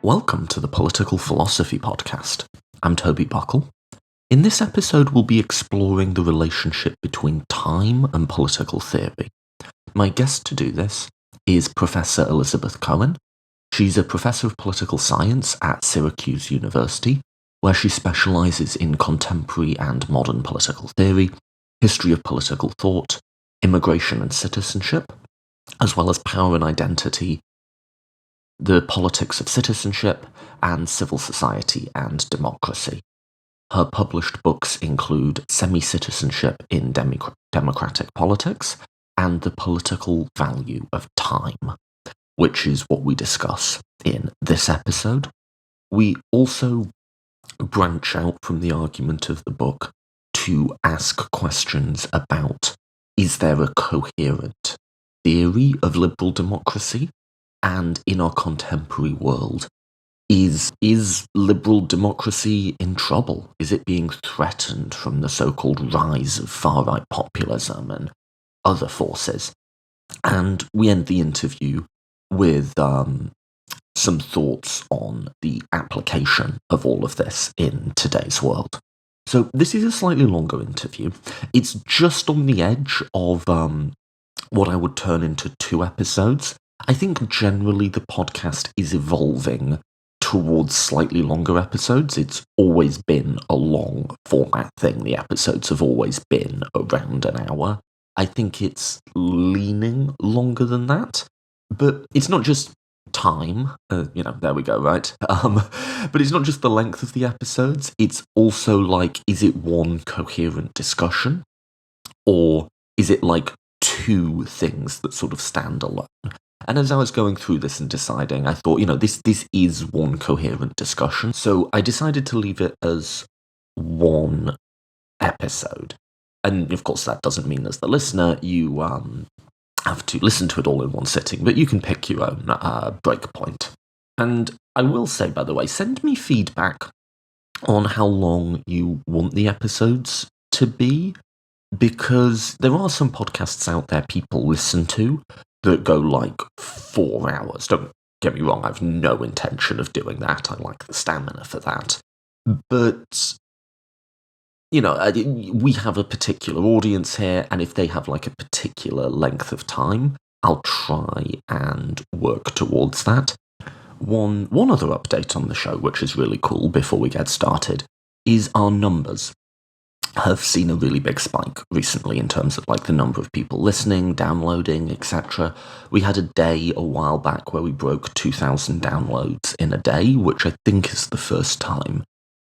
Welcome to the Political Philosophy Podcast. I'm Toby Buckle. In this episode, we'll be exploring the relationship between time and political theory. My guest to do this is Professor Elizabeth Cohen. She's a professor of political science at Syracuse University, where she specialises in contemporary and modern political theory, history of political thought, immigration and citizenship, as well as power and identity, the politics of citizenship, and civil society and democracy. Her published books include Semi-Citizenship in Democratic Politics and The Political Value of Time, which is what we discuss in this episode. We also branch out from the argument of the book to ask questions about, is there a coherent theory of liberal democracy? And in our contemporary world, is liberal democracy in trouble? Is it being threatened from the so-called rise of far-right populism and other forces? And we end the interview with some thoughts on the application of all of this in today's world. So this is a slightly longer interview. It's just on the edge of what I would turn into 2 episodes. I think generally the podcast is evolving towards slightly longer episodes. It's always been a long format thing. The episodes have always been around an hour. I think it's leaning longer than that, but it's not just time, there we go, right? But it's not just the length of the episodes. It's also like, is it one coherent discussion, or is it like 2 things that sort of stand alone? And as I was going through this and deciding, I thought, this is one coherent discussion. So I decided to leave it as one episode. And of course, that doesn't mean as the listener, you have to listen to it all in one sitting, but you can pick your own breakpoint. And I will say, by the way, send me feedback on how long you want the episodes to be, because there are some podcasts out there people listen to that go like 4 hours. Don't get me wrong, I have no intention of doing that. I like the stamina for that. But, we have a particular audience here, and if they have like a particular length of time, I'll try and work towards that. One other update on the show, which is really cool before we get started, is our numbers have seen a really big spike recently in terms of like the number of people listening, downloading, etc. We had a day a while back where we broke 2,000 downloads in a day, which I think is the first time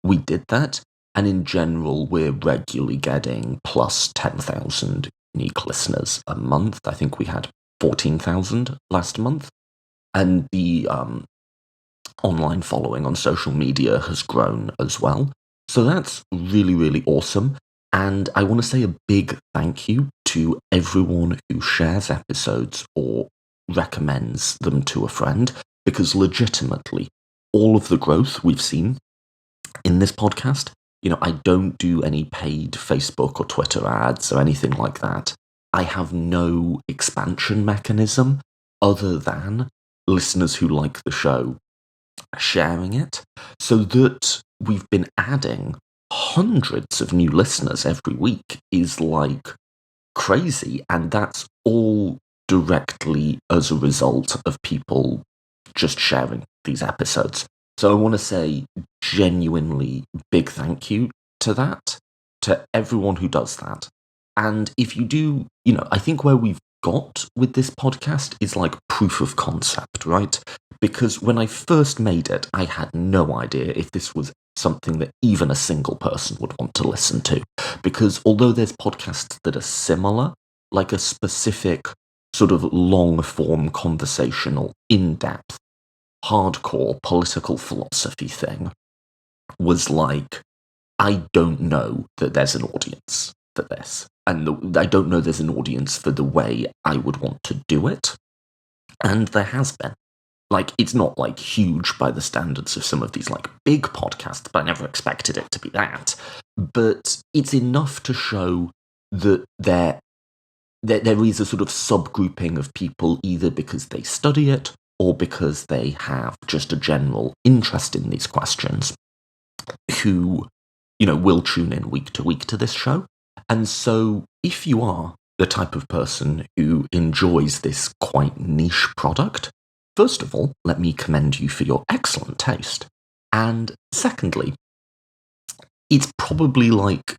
we did that. And in general, we're regularly getting plus 10,000 unique listeners a month. I think we had 14,000 last month. And the online following on social media has grown as well. So that's really, really awesome. And I want to say a big thank you to everyone who shares episodes or recommends them to a friend, because legitimately, all of the growth we've seen in this podcast, I don't do any paid Facebook or Twitter ads or anything like that. I have no expansion mechanism other than listeners who like the show sharing it, so that we've been adding hundreds of new listeners every week is like crazy, and that's all directly as a result of people just sharing these episodes. So I want to say genuinely big thank you to that, to everyone who does that. And if you do, I think where we've got with this podcast is like proof of concept, right? Because when I first made it, I had no idea if this was something that even a single person would want to listen to. Because although there's podcasts that are similar, like a specific sort of long-form conversational, in-depth, hardcore political philosophy thing was like, I don't know that there's an audience for this. And I don't know there's an audience for the way I would want to do it. And there has been. Like, it's not, like, huge by the standards of some of these, like, big podcasts, but I never expected it to be that. But it's enough to show that there is a sort of subgrouping of people, either because they study it, or because they have just a general interest in these questions, who, will tune in week to week to this show. And so if you are the type of person who enjoys this quite niche product, first of all, let me commend you for your excellent taste. And secondly, it's probably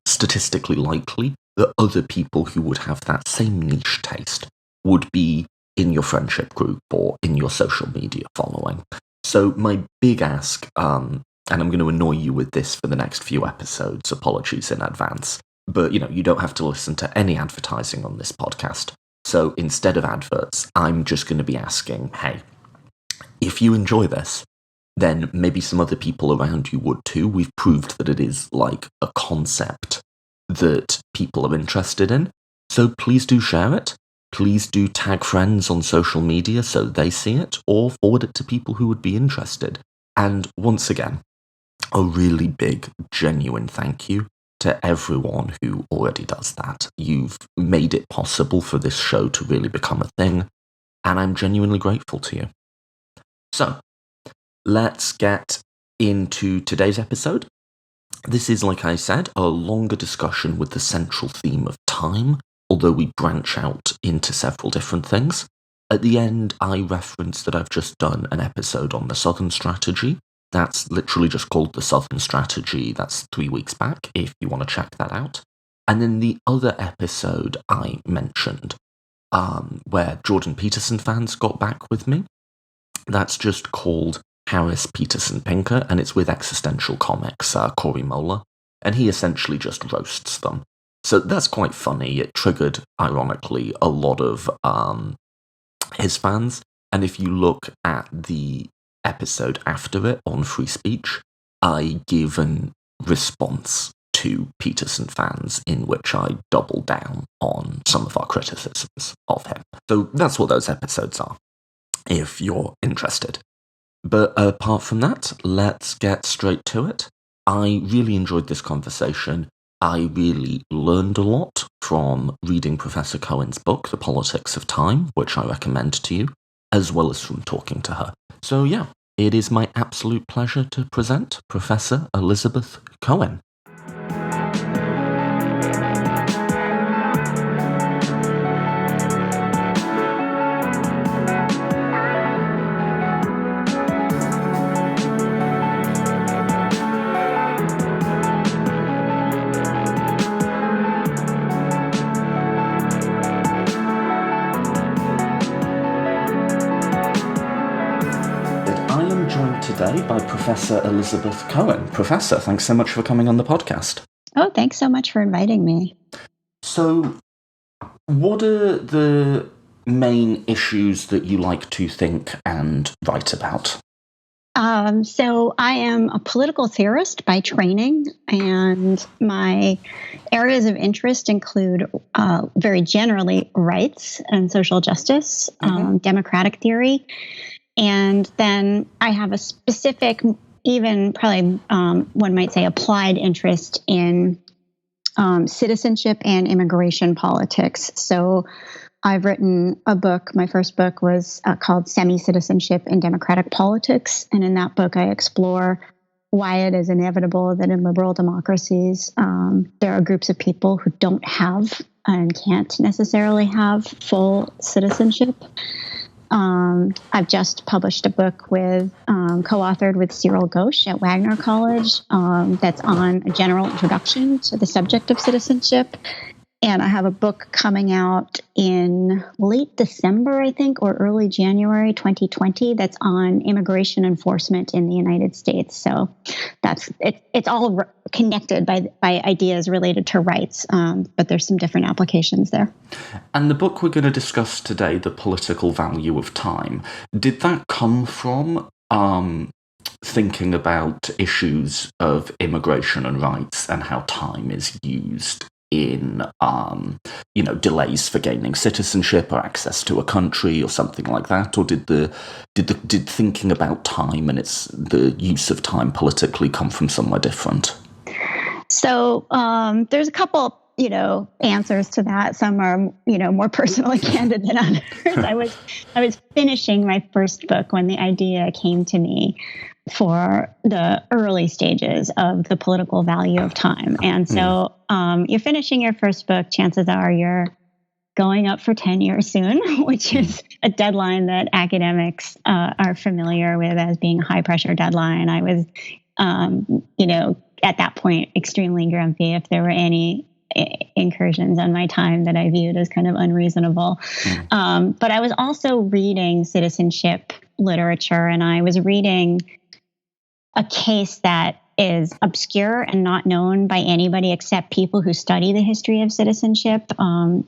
statistically likely that other people who would have that same niche taste would be in your friendship group or in your social media following. So my big ask, and I'm going to annoy you with this for the next few episodes, apologies in advance, but you don't have to listen to any advertising on this podcast. So instead of adverts, I'm just going to be asking, hey, if you enjoy this, then maybe some other people around you would too. We've proved that it is like a concept that people are interested in. So please do share it. Please do tag friends on social media so they see it, or forward it to people who would be interested. And once again, a really big, genuine thank you to everyone who already does that. You've made it possible for this show to really become a thing, and I'm genuinely grateful to you. So, let's get into today's episode. This is, like I said, a longer discussion with the central theme of time, although we branch out into several different things. At the end, I reference that I've just done an episode on the Southern Strategy. That's literally just called the Southern Strategy. That's 3 weeks back, if you want to check that out. And then the other episode I mentioned, where Jordan Peterson fans got back with me, that's just called Harris Peterson Pinker, and it's with Existential Comics, Corey Moeller, and he essentially just roasts them. So that's quite funny. It triggered, ironically, a lot of his fans, and if you look at the episode after it on free speech, I give a response to Peterson fans in which I double down on some of our criticisms of him. So that's what those episodes are, if you're interested. But apart from that, let's get straight to it. I really enjoyed this conversation. I really learned a lot from reading Professor Cohen's book, The Politics of Time, which I recommend to you, as well as from talking to her. So yeah, it is my absolute pleasure to present Professor Elizabeth Cohen. Today by Professor Elizabeth Cohen. Professor, thanks so much for coming on the podcast. Oh, thanks so much for inviting me. So, what are the main issues that you like to think and write about? So I am a political theorist by training, and my areas of interest include very generally rights and social justice, democratic theory. And then I have a specific, even probably one might say applied interest in citizenship and immigration politics. So I've written a book. My first book was called Semi-Citizenship in Democratic Politics. And in that book, I explore why it is inevitable that in liberal democracies, there are groups of people who don't have and can't necessarily have full citizenship. I've just published a book with co-authored with Cyril Gauche at Wagner College that's on a general introduction to the subject of citizenship. And I have a book coming out in late December, I think, or early January 2020 that's on immigration enforcement in the United States. So that's it's all connected by ideas related to rights, but there's some different applications there. And the book we're going to discuss today, The Political Value of Time, did that come from thinking about issues of immigration and rights and how time is used in delays for gaining citizenship or access to a country or something like that, or did thinking about time and the use of time politically come from somewhere different? So there's a couple answers to that. Some are, more personally candid than others. I was finishing my first book when the idea came to me for the early stages of the political value of time. And so you're finishing your first book, chances are you're going up for tenure soon, which is a deadline that academics are familiar with as being a high pressure deadline. I was, at that point, extremely grumpy if there were any incursions on my time that I viewed as kind of unreasonable. But I was also reading citizenship literature, and I was reading a case that is obscure and not known by anybody except people who study the history of citizenship.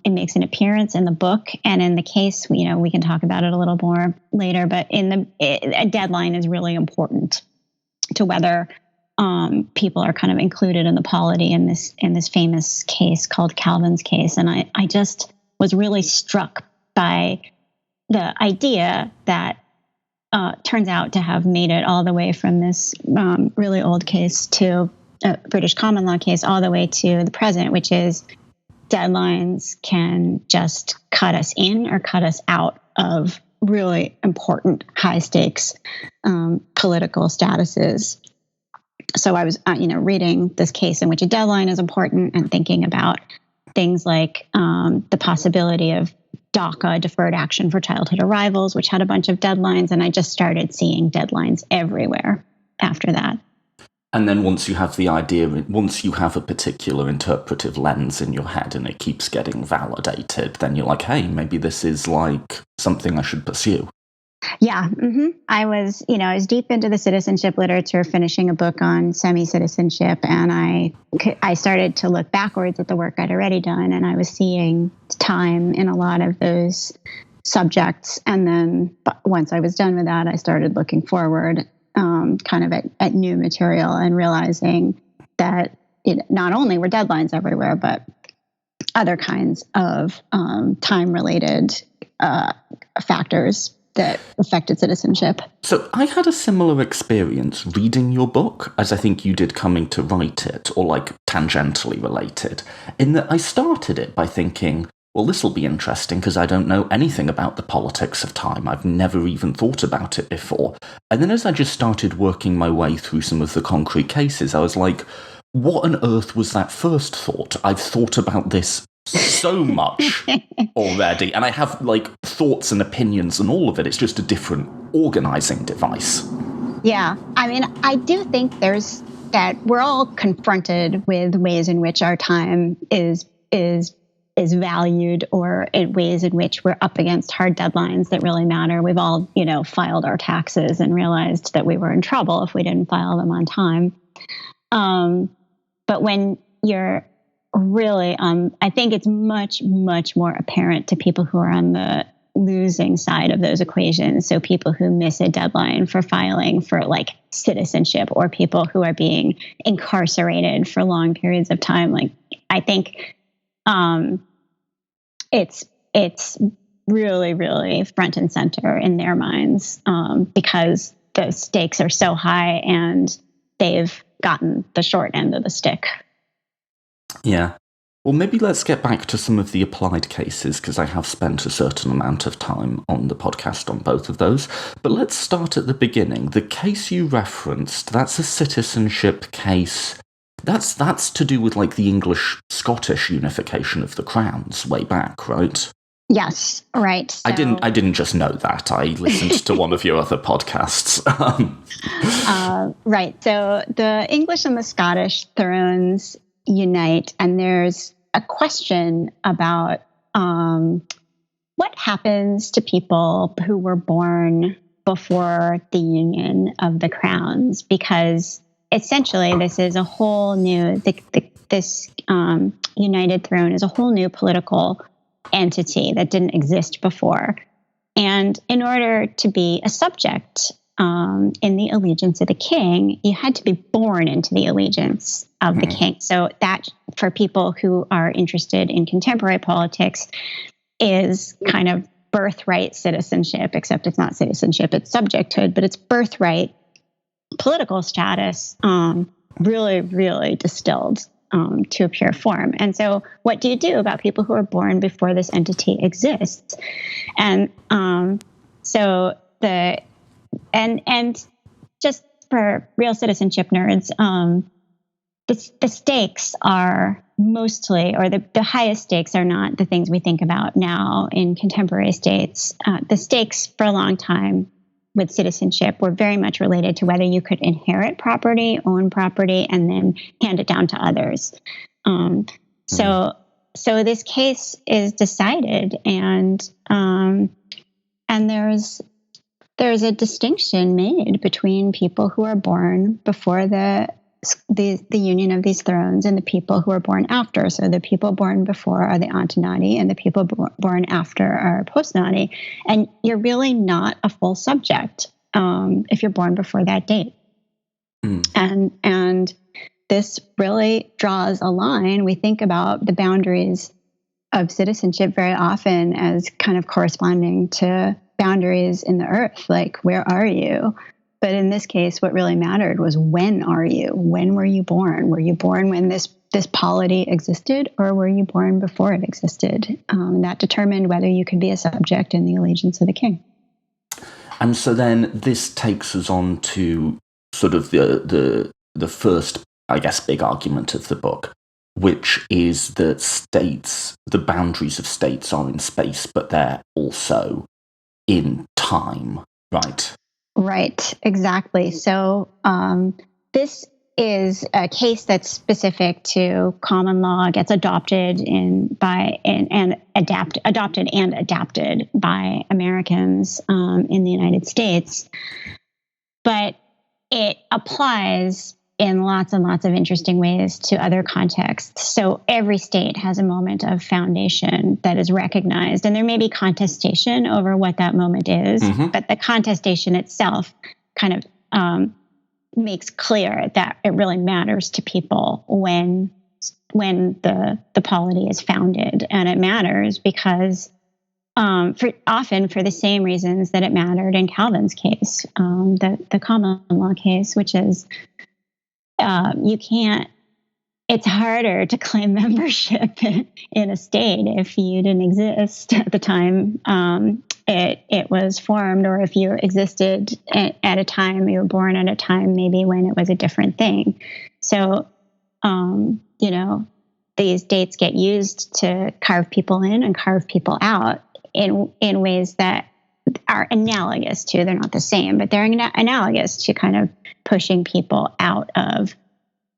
It makes an appearance in the book, and in the case, we can talk about it a little more later, but a deadline is really important to whether people are kind of included in the polity in this famous case called Calvin's case. And I just was really struck by the idea that turns out to have made it all the way from this really old case to a British common law case all the way to the present, which is deadlines can just cut us in or cut us out of really important high stakes political statuses. So I was, reading this case in which a deadline is important and thinking about things like the possibility of DACA, Deferred Action for Childhood Arrivals, which had a bunch of deadlines. And I just started seeing deadlines everywhere after that. And then once you have a particular interpretive lens in your head and it keeps getting validated, then you're like, hey, maybe this is like something I should pursue. Yeah. I was deep into the citizenship literature, finishing a book on semi-citizenship, and I started to look backwards at the work I'd already done, and I was seeing time in a lot of those subjects. And then once I was done with that, I started looking forward kind of at new material and realizing that not only were deadlines everywhere, but other kinds of time-related factors that affected citizenship. So I had a similar experience reading your book, as I think you did coming to write it, or like tangentially related, in that I started it by thinking, well, this will be interesting because I don't know anything about the politics of time. I've never even thought about it before. And then as I just started working my way through some of the concrete cases, I was like, what on earth was that first thought? I've thought about this so much already, and I have like thoughts and opinions and all of it. It's just a different organizing device. Yeah. I mean, I do think that we're all confronted with ways in which our time is valued, or in ways in which we're up against hard deadlines that really matter. We've all, filed our taxes and realized that we were in trouble if we didn't file them on time. But when you're really, I think it's much, much more apparent to people who are on the losing side of those equations. So people who miss a deadline for filing for like citizenship, or people who are being incarcerated for long periods of time. Like, I think it's really, really front and center in their minds because the stakes are so high and they've gotten the short end of the stick. Yeah. Well, maybe let's get back to some of the applied cases, because I have spent a certain amount of time on the podcast on both of those. But let's start at the beginning. The case you referenced, that's a citizenship case. That's to do with like the English-Scottish unification of the crowns way back, right? Yes, right. So, I didn't just know that. I listened to one of your other podcasts. Right. So the English and the Scottish thrones unite, and there's a question about what happens to people who were born before the union of the crowns, because essentially this is a whole new this united throne is a whole new political entity that didn't exist before. And in order to be a subject in the allegiance of the king, you had to be born into the allegiance of the king. So that, for people who are interested in contemporary politics, is kind of birthright citizenship, except it's not citizenship, it's subjecthood, but it's birthright political status, really, really distilled to a pure form. And so what do you do about people who are born before this entity exists? And and just for real citizenship nerds, the stakes are mostly, or the highest stakes are not the things we think about now in contemporary states. The stakes for a long time with citizenship were very much related to whether you could inherit property, own property, and then hand it down to others. So this case is decided, and there's a distinction made between people who are born before the union of these thrones and the people who are born after. So the people born before are the antenati, and the people born after are postnati. And you're really not a full subject if you're born before that date. And this really draws a line. We think about the boundaries of citizenship very often as kind of corresponding to boundaries in the earth, like, where are you? But in this case, what really mattered was, when are you? When were you born? Were you born when this polity existed, or were you born before it existed? And that determined whether you could be a subject in the allegiance of the king. And so then this takes us on to sort of the first, I guess, big argument of the book, which is that the boundaries of states are in space, but they're also in time, right? Right, exactly. So this is a case that's specific to common law, gets adopted and adapted by Americans in the United States, but it applies in lots and lots of interesting ways to other contexts. So every state has a moment of foundation that is recognized, and there may be contestation over what that moment is, but the contestation itself kind of makes clear that it really matters to people when the polity is founded. And it matters because often for the same reasons that it mattered in Calvin's case, the common law case, which is it's harder to claim membership in a state if you didn't exist at the time it was formed, or if you existed at a time, you were born at a time maybe when it was a different thing. So, these dates get used to carve people in and carve people out in ways that are analogous to, they're not the same, but they're analogous to kind of pushing people out of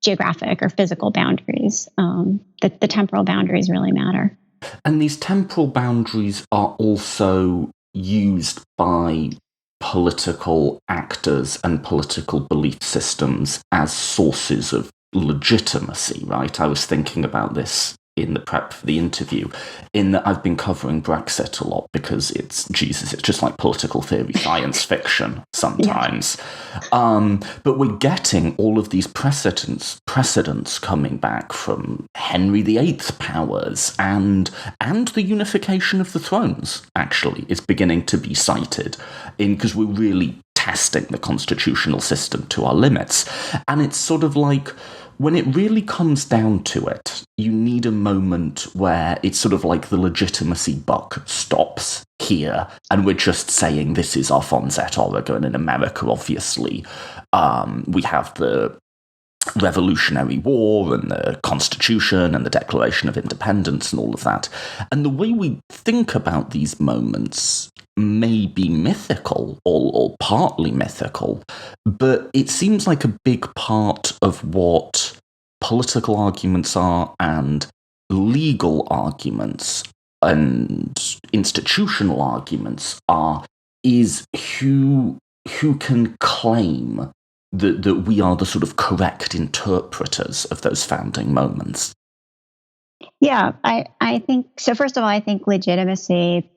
geographic or physical boundaries. The temporal boundaries really matter. And these temporal boundaries are also used by political actors and political belief systems as sources of legitimacy, right? I was thinking about this in the prep for the interview, in that I've been covering Brexit a lot because it's just like political theory, science fiction sometimes. Yeah. But we're getting all of these precedents coming back from Henry VIII powers, and the unification of the thrones, actually, is beginning to be cited because we're really testing the constitutional system to our limits. And it's sort of like, when it really comes down to it, you need a moment where it's sort of like the legitimacy buck stops here, and we're just saying this is our Fons et Oregon. In America, obviously, we have the Revolutionary War and the Constitution and the Declaration of Independence and all of that. And the way we think about these moments may be mythical or partly mythical, but it seems like a big part of what political arguments are, and legal arguments and institutional arguments are, is who can claim that we are the sort of correct interpreters of those founding moments. Yeah, I think so. First of all, I think legitimacy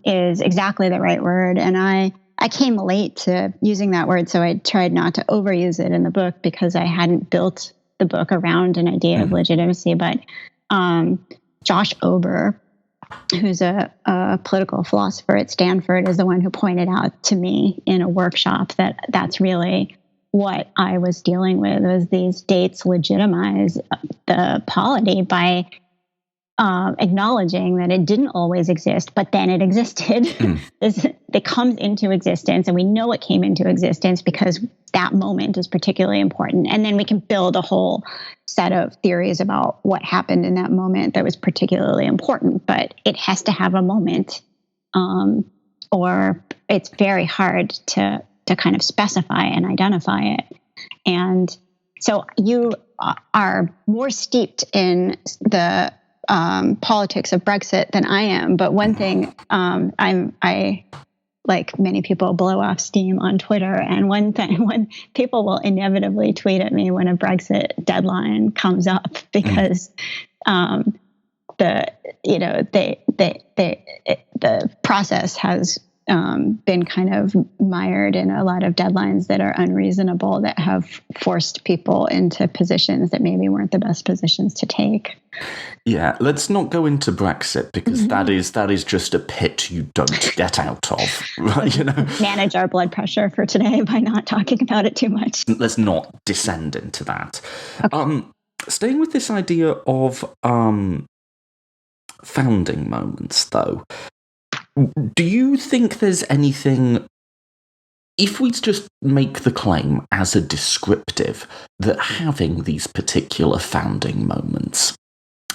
is exactly the right word. And I came late to using that word, so I tried not to overuse it in the book because I hadn't built the book around an idea of legitimacy. But Josh Ober, who's a political philosopher at Stanford, is the one who pointed out to me in a workshop that that's really what I was dealing with was these states legitimize the polity by acknowledging that it didn't always exist, but then it existed. It comes into existence, and we know it came into existence because that moment is particularly important. And then we can build a whole set of theories about what happened in that moment that was particularly important, but it has to have a moment, or it's very hard to kind of specify and identify it. And so you are more steeped in the politics of Brexit than I am. But one thing, I like many people blow off steam on Twitter, and one thing, when people will inevitably tweet at me when a Brexit deadline comes up, because the process has been kind of mired in a lot of deadlines that are unreasonable, that have forced people into positions that maybe weren't the best positions to take. Yeah, let's not go into Brexit, because that is just a pit you don't get out of, right? Manage our blood pressure for today by not talking about it too much. Let's not descend into that. Okay. Staying with this idea of founding moments, though, do you think there's anything, if we just make the claim as a descriptive, that having these particular founding moments,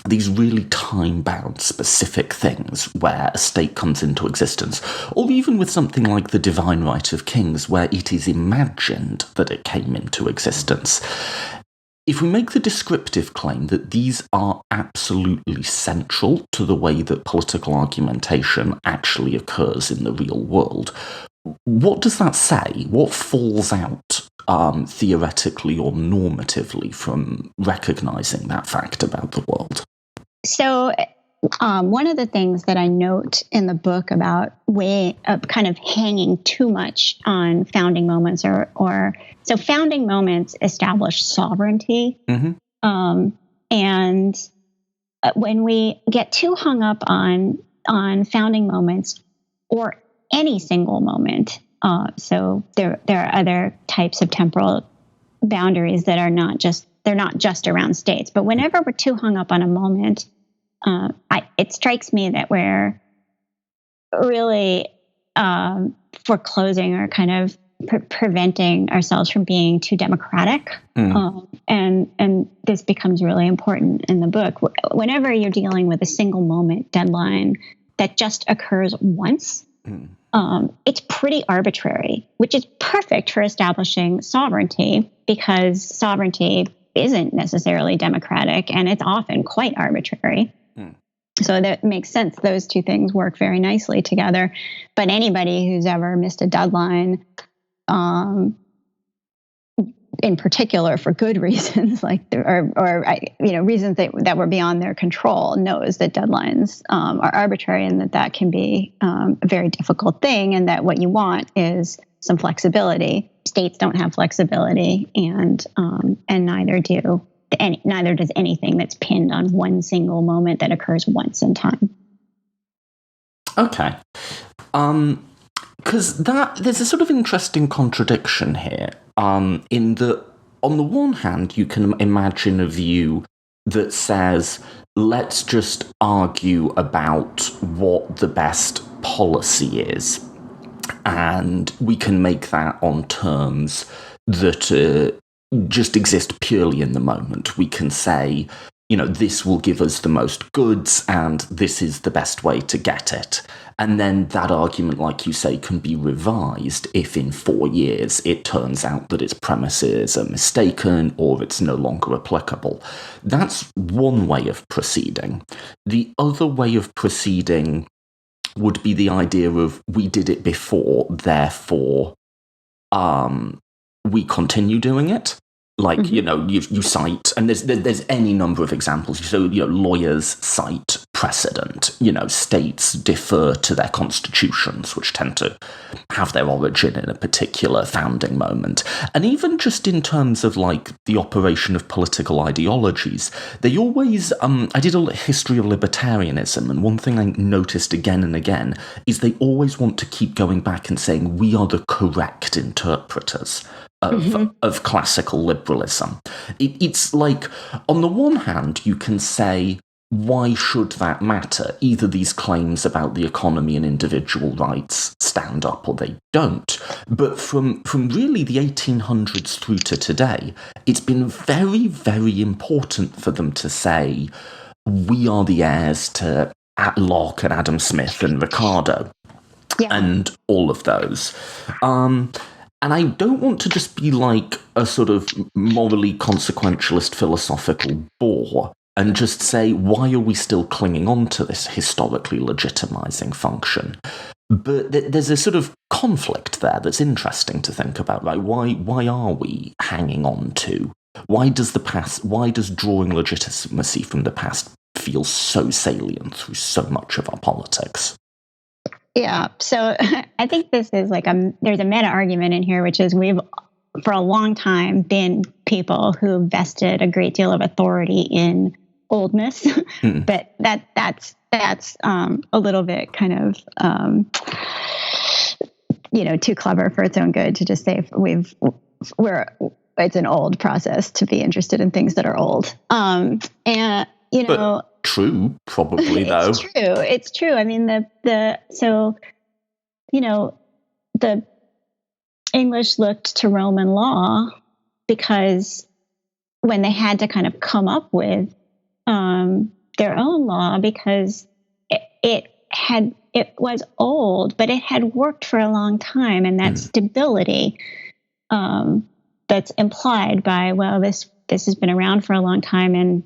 these really time-bound specific things where a state comes into existence, or even with something like the divine right of kings, where it is imagined that it came into existence, if we make the descriptive claim that these are absolutely central to the way that political argumentation actually occurs in the real world, what does that say? What falls out theoretically or normatively from recognizing that fact about the world? So one of the things that I note in the book about kind of hanging too much on founding moments, so founding moments establish sovereignty. And when we get too hung up on founding moments, or any single moment, so there are other types of temporal boundaries that are not just around states. But whenever we're too hung up on a moment, it strikes me that we're really foreclosing or kind of preventing ourselves from being too democratic. And this becomes really important in the book. Whenever you're dealing with a single moment deadline that just occurs once, it's pretty arbitrary, which is perfect for establishing sovereignty, because sovereignty isn't necessarily democratic, and it's often quite arbitrary. So that makes sense. Those two things work very nicely together. But anybody who's ever missed a deadline, in particular for good reasons, reasons that were beyond their control, knows that deadlines are arbitrary, and that can be a very difficult thing, and that what you want is some flexibility. States don't have flexibility, and neither does anything that's pinned on one single moment that occurs once in time. Okay. Because there's a sort of interesting contradiction here, in that, on the one hand, you can imagine a view that says, let's just argue about what the best policy is, and we can make that on terms that just exist purely in the moment. We can say, this will give us the most goods, and this is the best way to get it. And then that argument, like you say, can be revised if in 4 years it turns out that its premises are mistaken or it's no longer applicable. That's one way of proceeding. The other way of proceeding would be the idea of, we did it before, therefore we continue doing it. Like, you cite, and there's any number of examples. So, lawyers cite precedent. States defer to their constitutions, which tend to have their origin in a particular founding moment. And even just in terms of, like, the operation of political ideologies, they always, I did a history of libertarianism, and one thing I noticed again and again is they always want to keep going back and saying, we are the correct interpreters of classical liberalism. It's like, on the one hand, you can say, why should that matter? Either these claims about the economy and individual rights stand up or they don't. But from really the 1800s through to today, it's been very, very important for them to say, we are the heirs to Locke and Adam Smith and Ricardo and all of those. And I don't want to just be like a sort of morally consequentialist philosophical bore and just say, why are we still clinging on to this historically legitimizing function? But there's a sort of conflict there that's interesting to think about, right? Why are we hanging on to? Why does drawing legitimacy from the past feel so salient through so much of our politics? Yeah, so I think this is like there's a meta argument in here, which is we've for a long time been people who vested a great deal of authority in oldness, but that's a little bit kind of too clever for its own good to just say it's an old process to be interested in things that are old. But true, probably though. It's true. I mean, the English looked to Roman law because when they had to kind of come up with their own law, because it was old, but it had worked for a long time, and that stability that's implied by, well, this has been around for a long time,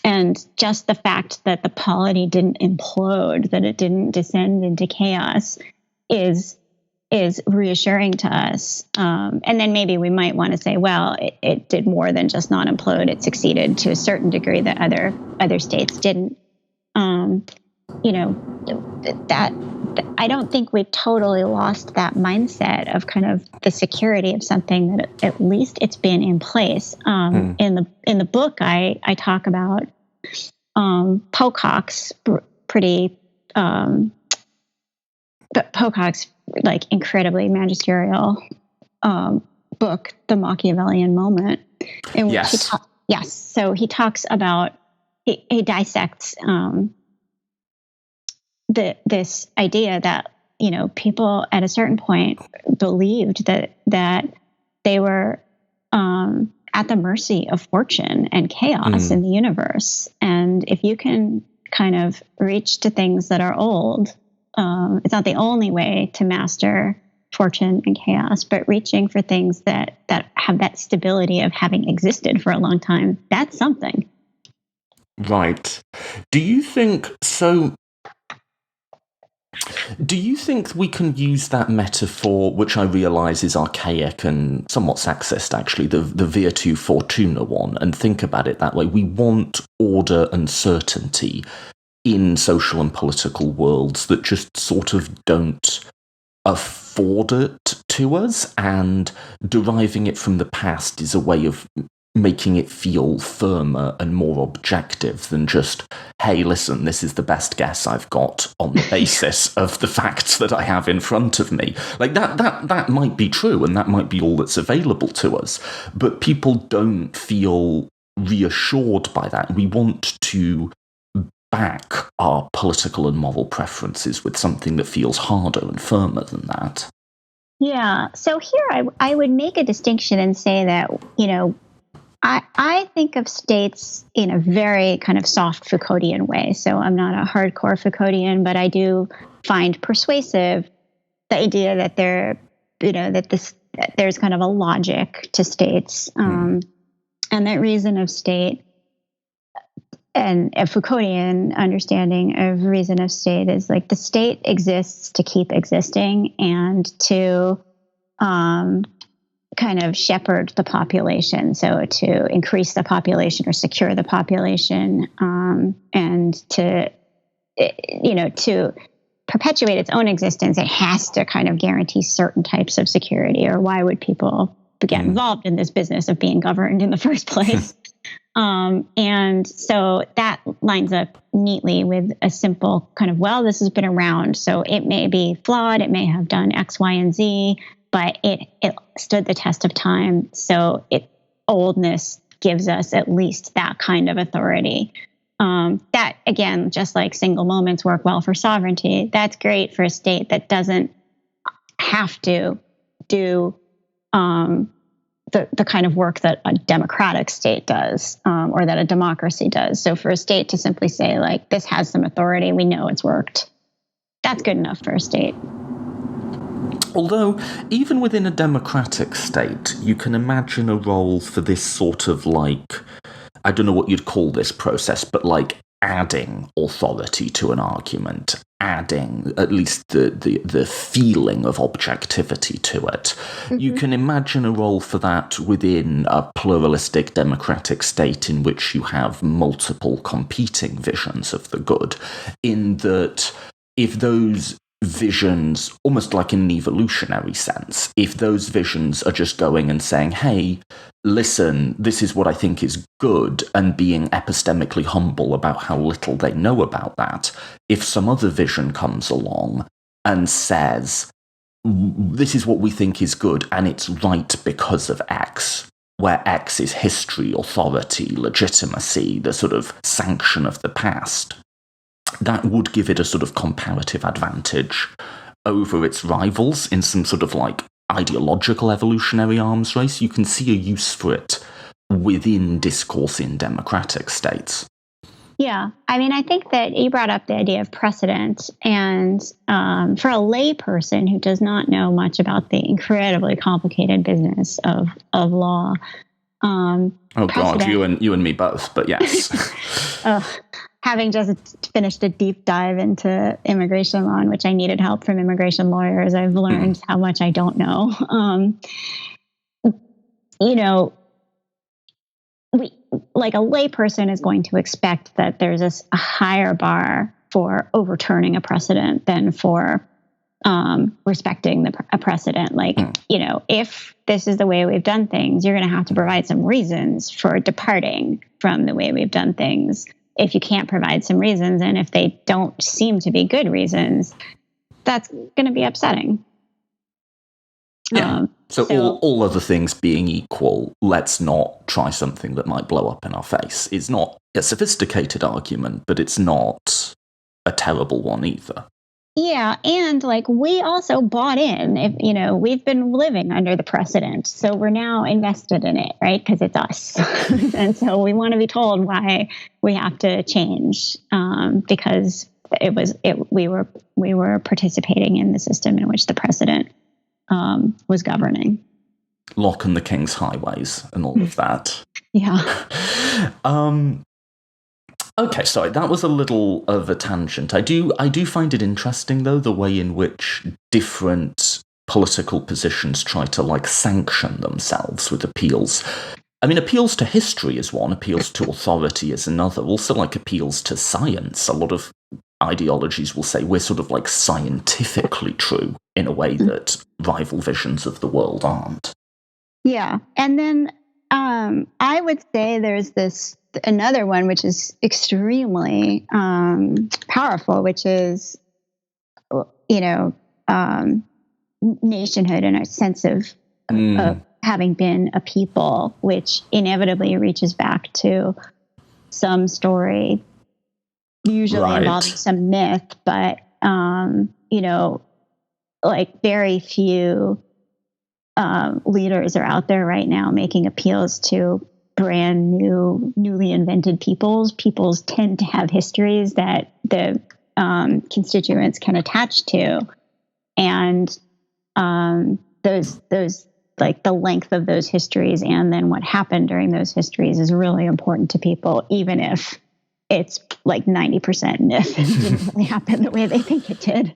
and just the fact that the polity didn't implode, that it didn't descend into chaos, is reassuring to us. And then maybe we might want to say, well, it did more than just not implode. It succeeded to a certain degree that other states didn't. That I don't think we've totally lost that mindset of kind of the security of something that at least it's been in place. In the book, I talk about Pocock's Pocock's like incredibly magisterial book, The Machiavellian Moment, in which he talks about, he dissects this idea that people at a certain point believed that they were at the mercy of fortune and chaos in the universe, and if you can kind of reach to things that are old, it's not the only way to master fortune and chaos, but reaching for things that have that stability of having existed for a long time, that's something. Right. Do you think we can use that metaphor, which I realise is archaic and somewhat sexist, actually, the Virtu Fortuna one, and think about it that way? We want order and certainty in social and political worlds that just sort of don't afford it to us, and deriving it from the past is a way of making it feel firmer and more objective than just, hey, listen, this is the best guess I've got on the basis of the facts that I have in front of me. Like that might be true, and that might be all that's available to us, but people don't feel reassured by that. We want to back our political and moral preferences with something that feels harder and firmer than that. Yeah. So here I would make a distinction and say that, I think of states in a very kind of soft Foucauldian way. So I'm not a hardcore Foucauldian, but I do find persuasive the idea that that there's kind of a logic to states, and that reason of state, and a Foucauldian understanding of reason of state is like the state exists to keep existing and to kind of shepherd the population, so to increase the population or secure the population, and to perpetuate its own existence, it has to kind of guarantee certain types of security, or why would people get involved in this business of being governed in the first place? And so that lines up neatly with a simple kind of, well, this has been around, so it may be flawed, it may have done X, Y, and Z, but it stood the test of time. So oldness gives us at least that kind of authority. That, again, just like single moments work well for sovereignty, that's great for a state that doesn't have to do the kind of work that a democratic state does, or that a democracy does. So for a state to simply say, like, this has some authority, we know it's worked, that's good enough for a state. Although, even within a democratic state, you can imagine a role for this sort of, like, I don't know what you'd call this process, but like adding authority to an argument, adding at least the feeling of objectivity to it. Mm-hmm. You can imagine a role for that within a pluralistic democratic state in which you have multiple competing visions of the good, in that if those visions, almost like in an evolutionary sense, if those visions are just going and saying, hey, listen, this is what I think is good, and being epistemically humble about how little they know about that, if some other vision comes along and says, this is what we think is good, and it's right because of X, where X is history, authority, legitimacy, the sort of sanction of the past, that would give it a sort of comparative advantage over its rivals in some sort of like ideological evolutionary arms race. You can see a use for it within discourse in democratic states. Yeah. I mean, I think that you brought up the idea of precedent, and for a lay person who does not know much about the incredibly complicated business of law. Oh God, you and me both, but yes. Having just finished a deep dive into immigration law, in which I needed help from immigration lawyers, I've learned how much I don't know. We, like, a layperson is going to expect that there's a higher bar for overturning a precedent than for respecting a precedent. Like, if this is the way we've done things, you're going to have to provide some reasons for departing from the way we've done things. If you can't provide some reasons, and if they don't seem to be good reasons, that's going to be upsetting. Yeah. So all other things being equal, let's not try something that might blow up in our face. It's not a sophisticated argument, but it's not a terrible one either. Yeah, and like, we also bought in. We've been living under the precedent, so we're now invested in it, right? Because it's us, and so we want to be told why we have to change, because we were participating in the system in which the precedent was governing. Locke and the King's Highways and all of that. Yeah. Okay, sorry, that was a little of a tangent. I do find it interesting, though, the way in which different political positions try to, like, sanction themselves with appeals. I mean, appeals to history is one, appeals to authority is another, also, like, appeals to science. A lot of ideologies will say we're sort of, like, scientifically true in a way that rival visions of the world aren't. Yeah, and then I would say there's another one which is extremely powerful, which is, nationhood and a sense of having been a people, which inevitably reaches back to some story, usually involving some myth, but like, very few leaders are out there right now making appeals to brand new, newly invented peoples. Peoples tend to have histories that the constituents can attach to, and those like, the length of those histories and then what happened during those histories is really important to people, even if it's like 90% myth and didn't really happen the way they think it did.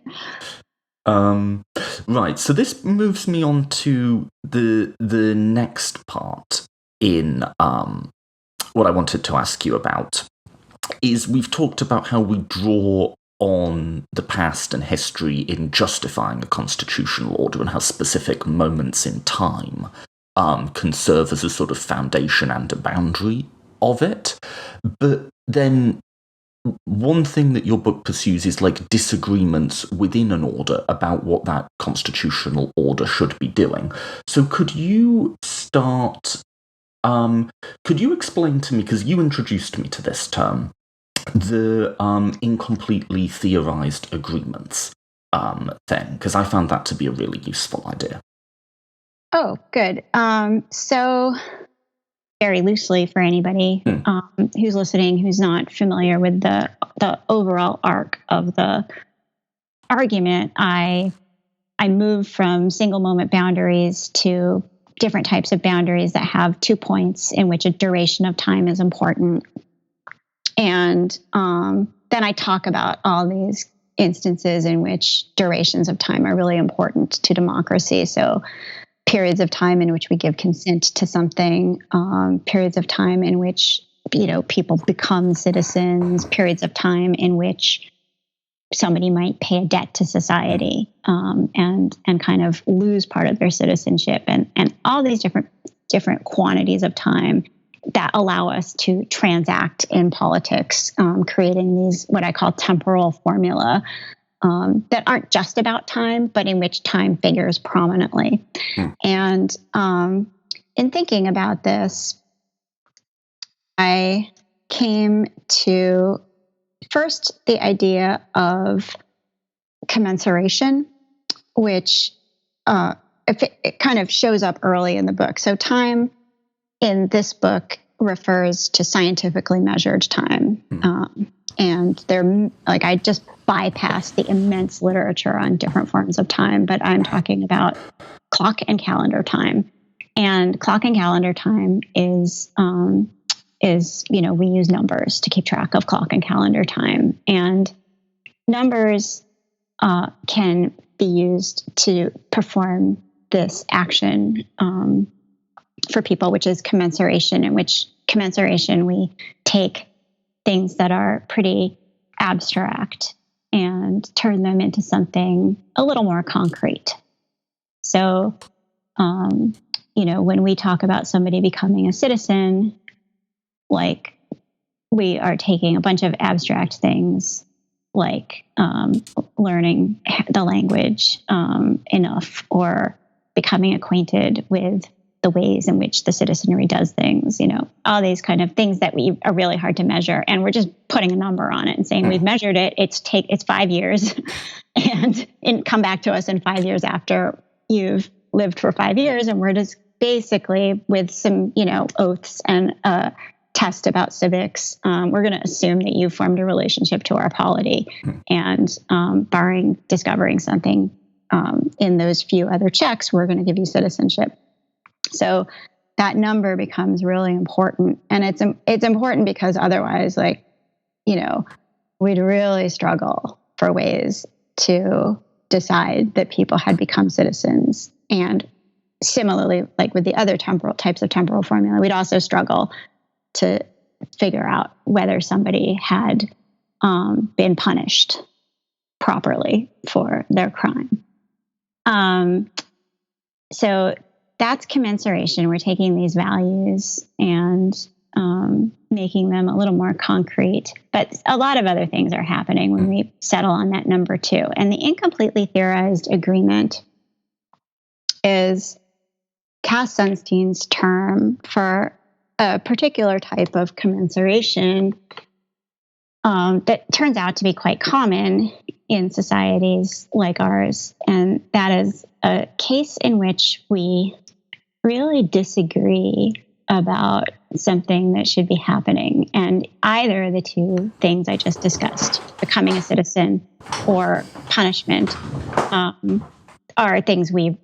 Right, so this moves me on to the next part in what I wanted to ask you about. Is we've talked about how we draw on the past and history in justifying a constitutional order, and how specific moments in time can serve as a sort of foundation and a boundary of it. But then one thing that your book pursues is like disagreements within an order about what that constitutional order should be doing. So could you start, could you explain to me, because you introduced me to this term, the incompletely theorized agreements thing, because I found that to be a really useful idea. Oh, good. So very loosely for anybody who's listening, who's not familiar with the overall arc of the argument, I move from single moment boundaries to different types of boundaries that have 2 points in which a duration of time is important. And then I talk about all these instances in which durations of time are really important to democracy. So periods of time in which we give consent to something, periods of time in which, people become citizens, periods of time in which somebody might pay a debt to society, and kind of lose part of their citizenship, and all these different quantities of time that allow us to transact in politics, creating these, what I call temporal formula, that aren't just about time, but in which time figures prominently. And in thinking about this, I came to first the idea of commensuration, which it kind of shows up early in the book. So time in this book refers to scientifically measured time. And I just bypassed the immense literature on different forms of time, but I'm talking about clock and calendar time. And clock and calendar time is we use numbers to keep track of clock and calendar time. And numbers can be used to perform this action for people, which is commensuration, in which commensuration we take things that are pretty abstract and turn them into something a little more concrete. So, when we talk about somebody becoming a citizen, like we are taking a bunch of abstract things, like learning the language enough, or becoming acquainted with the ways in which the citizenry does things, all these kind of things that are really hard to measure. And we're just putting a number on it and saying, we've measured it. It's 5 years and come back to us in 5 years after you've lived for 5 years. And we're just basically, with some, oaths and a test about civics, we're going to assume that you formed a relationship to our polity, and barring discovering something in those few other checks, we're going to give you citizenship. So that number becomes really important. And it's important because otherwise, we'd really struggle for ways to decide that people had become citizens. And similarly, like with the other types of temporal formula, we'd also struggle to figure out whether somebody had been punished properly for their crime. So that's commensuration. We're taking these values and making them a little more concrete. But a lot of other things are happening when we settle on that number two. And the incompletely theorized agreement is Cass Sunstein's term for a particular type of commensuration that turns out to be quite common in societies like ours. And that is a case in which we really disagree about something that should be happening. And either of the two things I just discussed, becoming a citizen or punishment, are things we,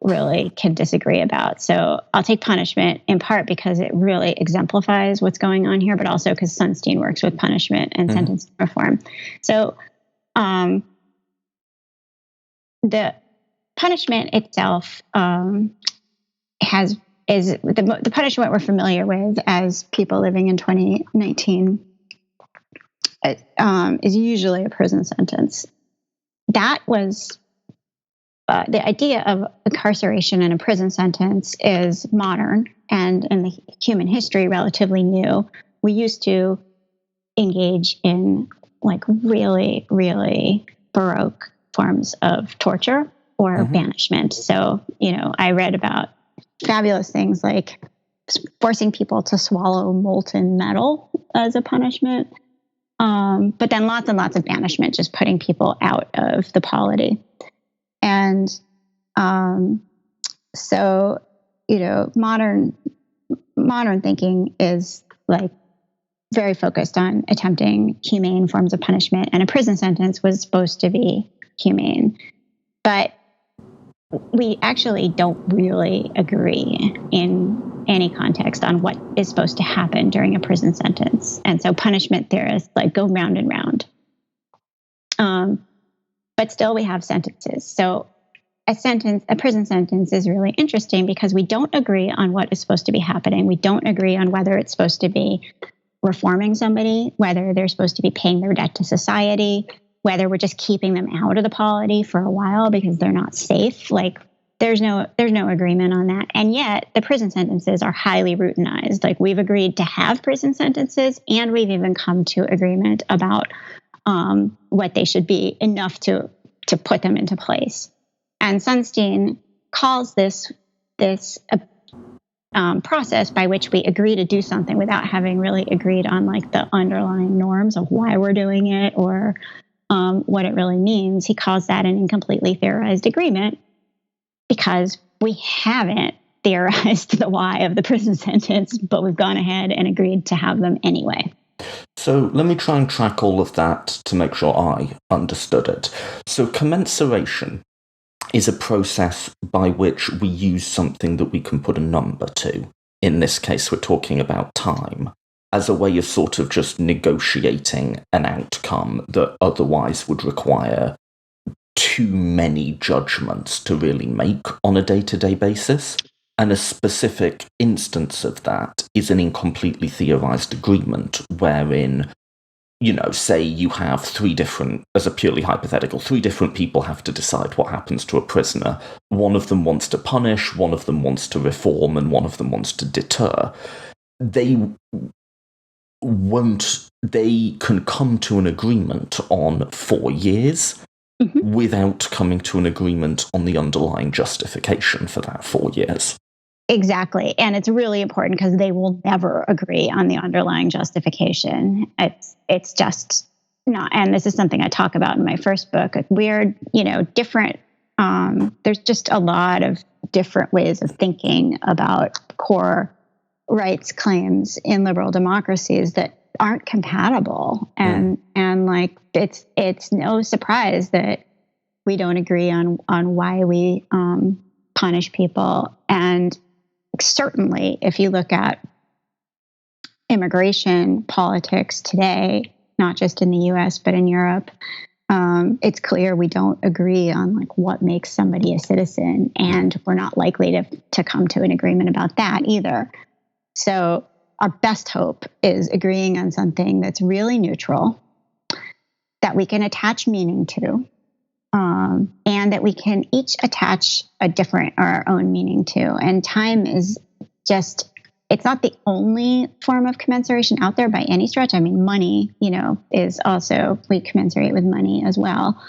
really can disagree about. So I'll take punishment in part because it really exemplifies what's going on here, but also because Sunstein works with punishment and sentencing reform. So the punishment itself is the punishment we're familiar with as people living in 2019 is usually a prison sentence. That was the idea of incarceration and a prison sentence is modern and in the human history relatively new. We used to engage in like really, really baroque forms of torture or banishment. So, I read about fabulous things like forcing people to swallow molten metal as a punishment. But then lots and lots of banishment, just putting people out of the polity. And so, modern thinking is like very focused on attempting humane forms of punishment, and a prison sentence was supposed to be humane. But we actually don't really agree in any context on what is supposed to happen during a prison sentence. And so punishment theorists like go round and round. But still we have sentences. So a prison sentence is really interesting because we don't agree on what is supposed to be happening. We don't agree on whether it's supposed to be reforming somebody, whether they're supposed to be paying their debt to society, whether we're just keeping them out of the polity for a while because they're not safe. Like there's no agreement on that. And yet the prison sentences are highly routinized. Like we've agreed to have prison sentences, and we've even come to agreement about what they should be enough to put them into place. And Sunstein calls this process by which we agree to do something without having really agreed on like the underlying norms of why we're doing it or what it really means. He calls that an incompletely theorized agreement because we haven't theorized the why of the prison sentence, but we've gone ahead and agreed to have them anyway. So let me try and track all of that to make sure I understood it. So commensuration is a process by which we use something that we can put a number to. In this case, we're talking about time, as a way of sort of just negotiating an outcome that otherwise would require too many judgments to really make on a day-to-day basis. And a specific instance of that is an incompletely theorized agreement wherein, say you have as a purely hypothetical, 3 different people have to decide what happens to a prisoner. One of them wants to punish, one of them wants to reform, and one of them wants to deter. They can come to an agreement on 4 years without coming to an agreement on the underlying justification for that 4 years. Exactly. And it's really important because they will never agree on the underlying justification. It's just not, and this is something I talk about in my first book, weird, different, there's just a lot of different ways of thinking about core rights claims in liberal democracies that aren't compatible. And like, it's no surprise that we don't agree on why we, punish people. And certainly, if you look at immigration politics today, not just in the U.S. but in Europe, it's clear we don't agree on like what makes somebody a citizen, and we're not likely to come to an agreement about that either. So our best hope is agreeing on something that's really neutral, that we can attach meaning to, and that we can each attach a different or our own meaning to. And time is it's not the only form of commensuration out there by any stretch. I mean, money, is also, we commensurate with money as well.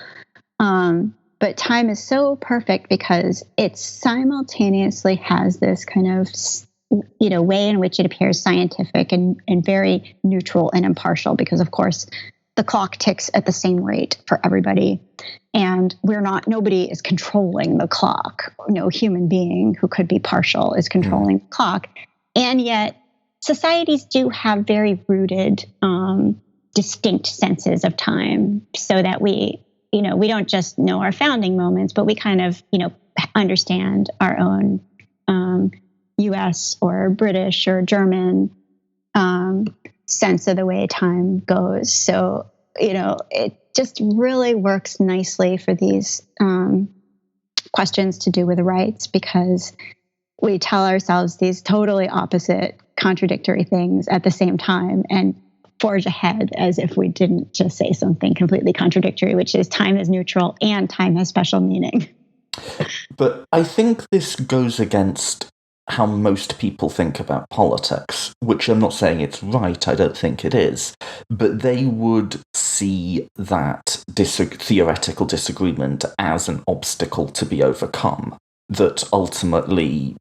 But time is so perfect because it simultaneously has this kind of, way in which it appears scientific and very neutral and impartial, because of course the clock ticks at the same rate for everybody. And nobody is controlling the clock. No human being who could be partial is controlling the clock. And yet societies do have very rooted, distinct senses of time, so that we don't just know our founding moments, but we kind of, understand our own, US or British or German, sense of the way time goes. So, it just really works nicely for these questions to do with rights, because we tell ourselves these totally opposite, contradictory things at the same time and forge ahead as if we didn't just say something completely contradictory, which is time is neutral and time has special meaning. But I think this goes against how most people think about politics, which I'm not saying it's right, I don't think it is, but they would see that theoretical disagreement as an obstacle to be overcome, that ultimately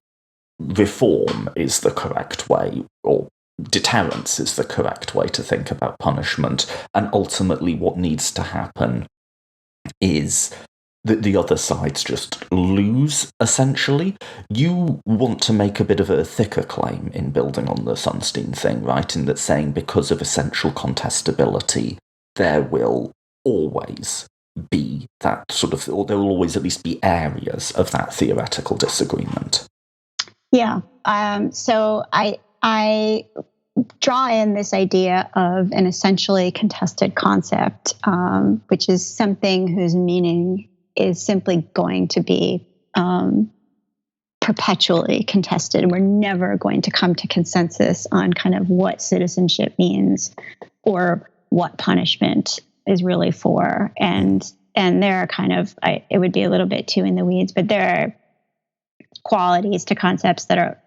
reform is the correct way, or deterrence is the correct way to think about punishment, and ultimately what needs to happen is that the other sides just lose, essentially. You want to make a bit of a thicker claim in building on the Sunstein thing, right? In that saying because of essential contestability, there will always be that sort of, or there will always at least be areas of that theoretical disagreement. Yeah. So I draw in this idea of an essentially contested concept, which is something whose meaning is simply going to be perpetually contested. And we're never going to come to consensus on kind of what citizenship means or what punishment is really for. And there are kind of, it would be a little bit too in the weeds, but there are qualities to concepts that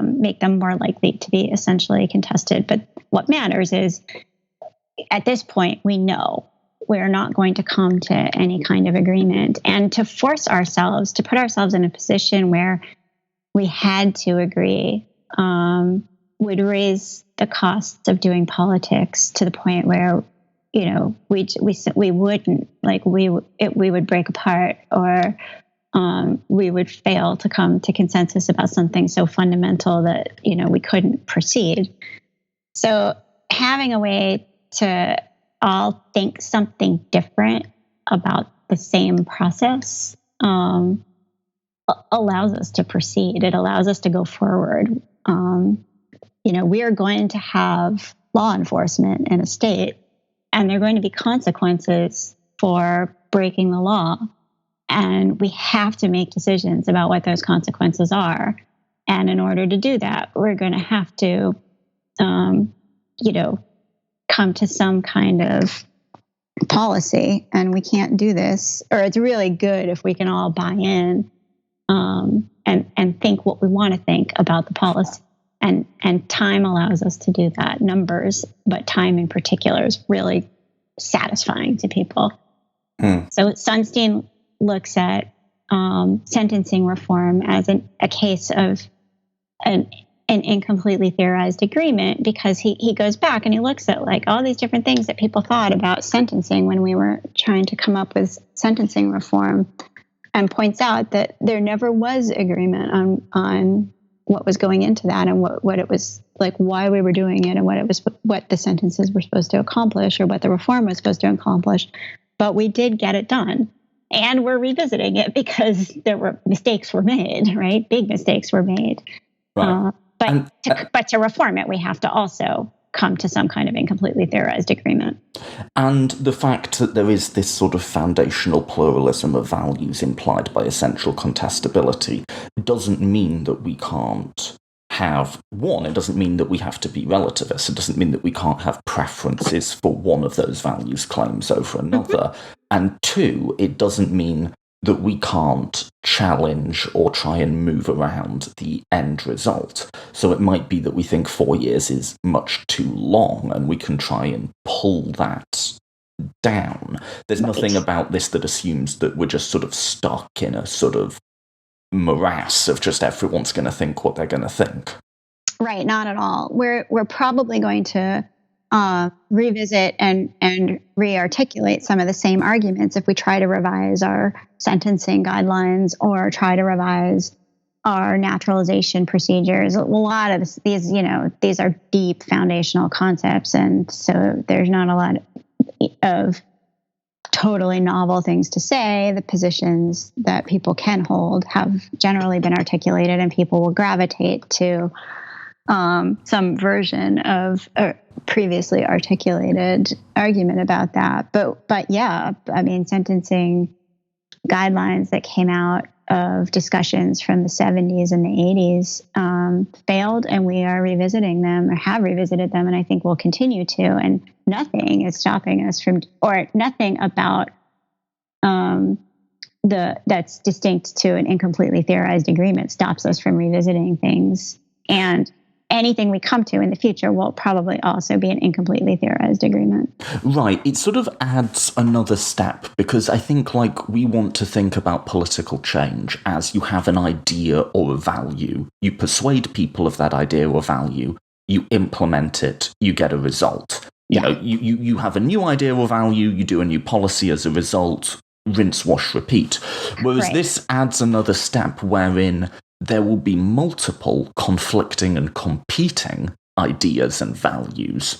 make them more likely to be essentially contested. But what matters is, at this point, we know we're not going to come to any kind of agreement. And to force ourselves, to put ourselves in a position where we had to agree, would raise the costs of doing politics to the point where, you know, we wouldn't, like, we would break apart, or we would fail to come to consensus about something so fundamental that, you know, we couldn't proceed. So having a way to all think something different about the same process allows us to proceed. It allows us to go forward. You know, we are going to have law enforcement in a state, and there are going to be consequences for breaking the law. And we have to make decisions about what those consequences are. And in order to do that, we're going to have to, you know, come to some kind of policy. And we can't do this, or it's really good if we can all buy in and think what we want to think about the policy. And time allows us to do that. Numbers, but time in particular is really satisfying to people. So Sunstein looks at sentencing reform as a case of an incompletely theorized agreement, because he goes back and he looks at, like, all these different things that people thought about sentencing when we were trying to come up with sentencing reform, and points out that there never was agreement on what was going into that, and what it was, like, why we were doing it, and what the sentences were supposed to accomplish, or what the reform was supposed to accomplish. But we did get it done. And we're revisiting it because mistakes were made, right? Big mistakes were made. Right. But to reform it, we have to also come to some kind of incompletely theorized agreement. And the fact that there is this sort of foundational pluralism of values implied by essential contestability doesn't mean that we can't have, one, it doesn't mean that we have to be relativists. It doesn't mean that we can't have preferences for one of those values claims over another. And two, it doesn't mean that we can't challenge or try and move around the end result. So it might be that we think 4 years is much too long, and we can try and pull that down. There's nothing about this that assumes that we're just sort of stuck in a sort of morass of just everyone's going to think what they're going to think. Right, not at all. We're probably going to revisit and re-articulate some of the same arguments if we try to revise our sentencing guidelines or try to revise our naturalization procedures. A lot of these, you know, these are deep foundational concepts, and so there's not a lot of totally novel things to say. The positions that people can hold have generally been articulated, and people will gravitate to some version of a previously articulated argument about that. But yeah, I mean, sentencing guidelines that came out of discussions from the 70s and the 80s failed, and we are revisiting them, or have revisited them, and I think we'll continue to. And nothing is stopping us from, or nothing about that's distinct to an incompletely theorized agreement stops us from revisiting things. And anything we come to in the future will probably also be an incompletely theorized agreement. Right. It sort of adds another step, because I think, like, we want to think about political change as you have an idea or a value, you persuade people of that idea or value, you implement it, you get a result. You know, you have a new idea or value, you do a new policy as a result, rinse, wash, repeat. Whereas this adds another step wherein there will be multiple conflicting and competing ideas and values.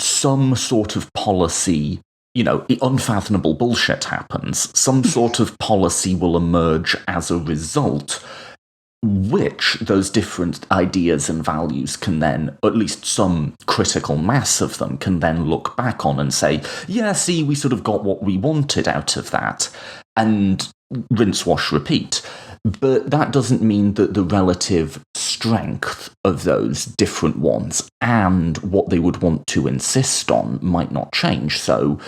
Some sort of policy, you know, unfathomable bullshit happens. Some sort of policy will emerge as a result, which those different ideas and values can then, at least some critical mass of them, can then look back on and say, yeah, see, we sort of got what we wanted out of that, and rinse, wash, repeat. But that doesn't mean that the relative strength of those different ones and what they would want to insist on might not change. So,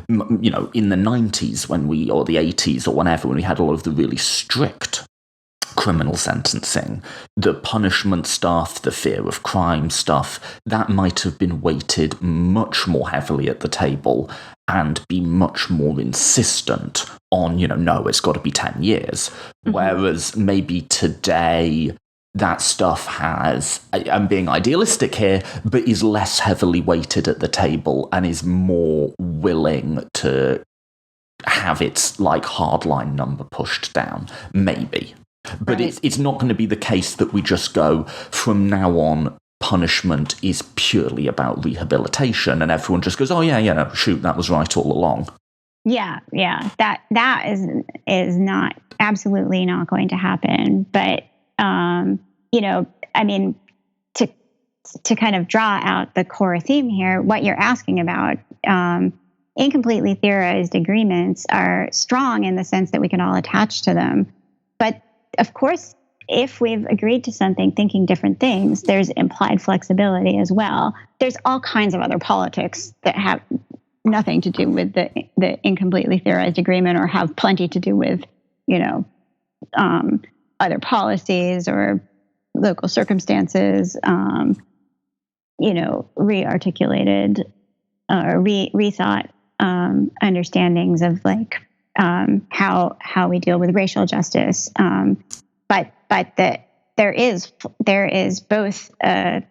you know, in the 90s or the 80s or whenever, when we had all of the really strict criminal sentencing, the punishment stuff, the fear of crime stuff, that might have been weighted much more heavily at the table and be much more insistent on, you know, no, it's got to be 10 years. Mm-hmm. Whereas maybe today that stuff has, I'm being idealistic here, but is less heavily weighted at the table and is more willing to have its, like, hardline number pushed down, maybe. But it's not going to be the case that we just go, from now on, punishment is purely about rehabilitation, and everyone just goes, oh, yeah, no, shoot, that was right all along. Yeah. That is not, absolutely not going to happen. But, you know, I mean, to kind of draw out the core theme here, what you're asking about, incompletely theorized agreements are strong in the sense that we can all attach to them. But of course, if we've agreed to something thinking different things, there's implied flexibility as well. There's all kinds of other politics that have nothing to do with the incompletely theorized agreement, or have plenty to do with, you know, other policies or local circumstances, you know, re-articulated or rethought understandings of, like, how we deal with racial justice, but that there is both a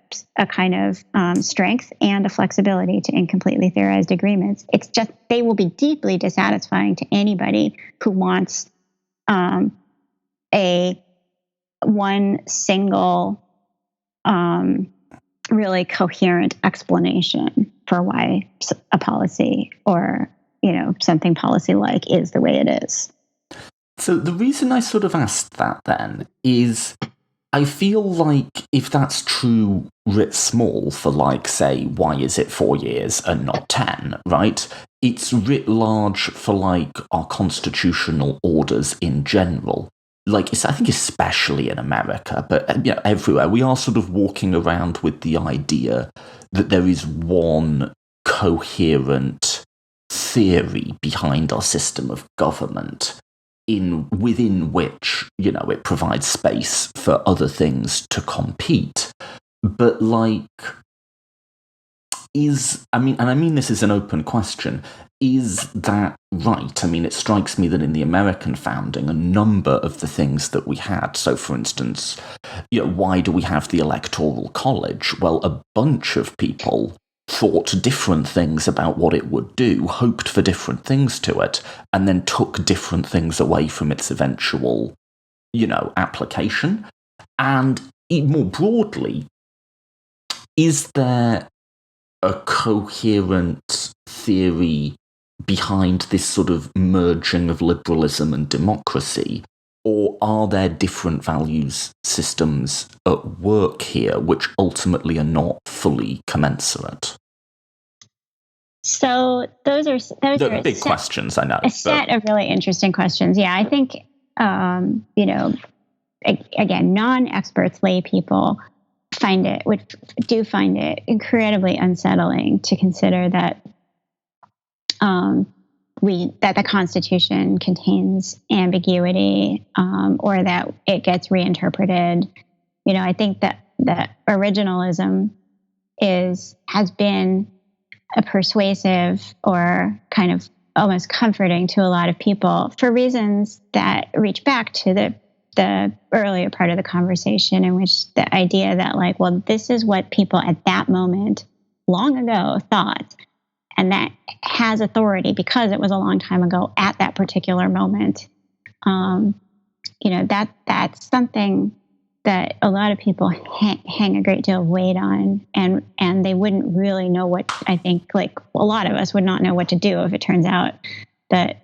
kind of strength and a flexibility to incompletely theorized agreements. It's just they will be deeply dissatisfying to anybody who wants a one single, really coherent explanation for why a policy or, you know, something policy-like is the way it is. So the reason I sort of asked that then is I feel like if that's true writ small for, like, say, why is it 4 years and not 10, right? It's writ large for, like, our constitutional orders in general. Like, I think especially in America, but, you know, everywhere, we are sort of walking around with the idea that there is one coherent theory behind our system of government, within which, you know, it provides space for other things to compete. But, like, I mean this is an open question, is that right? I mean, it strikes me that in the American founding, a number of the things that we had, so for instance, you know, why do we have the Electoral College? Well, a bunch of people thought different things about what it would do, hoped for different things to it, and then took different things away from its eventual, you know, application. And more broadly, is there a coherent theory behind this sort of merging of liberalism and democracy? Or are there different values systems at work here which ultimately are not fully commensurate? So those are big questions, I know. A set of really interesting questions. Yeah, I think, you know, again, non-experts, lay people find it incredibly unsettling to consider that that the Constitution contains ambiguity, or that it gets reinterpreted. I think that originalism has been a persuasive or kind of almost comforting to a lot of people for reasons that reach back to the earlier part of the conversation, in which the idea that this is what people at that moment long ago thought, and that has authority because it was a long time ago at that particular moment. That's something that a lot of people hang a great deal of weight on, and they wouldn't really know what, I think, a lot of us would not know what to do if it turns out that,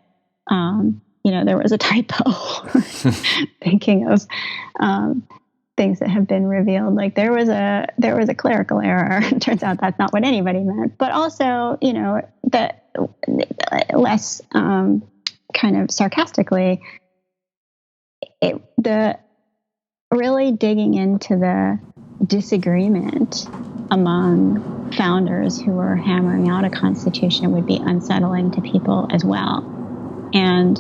there was a typo. Thinking of things that have been revealed, there was a clerical error. It turns out that's not what anybody meant. But also, the less kind of sarcastically, the really digging into the disagreement among founders who were hammering out a constitution would be unsettling to people as well. And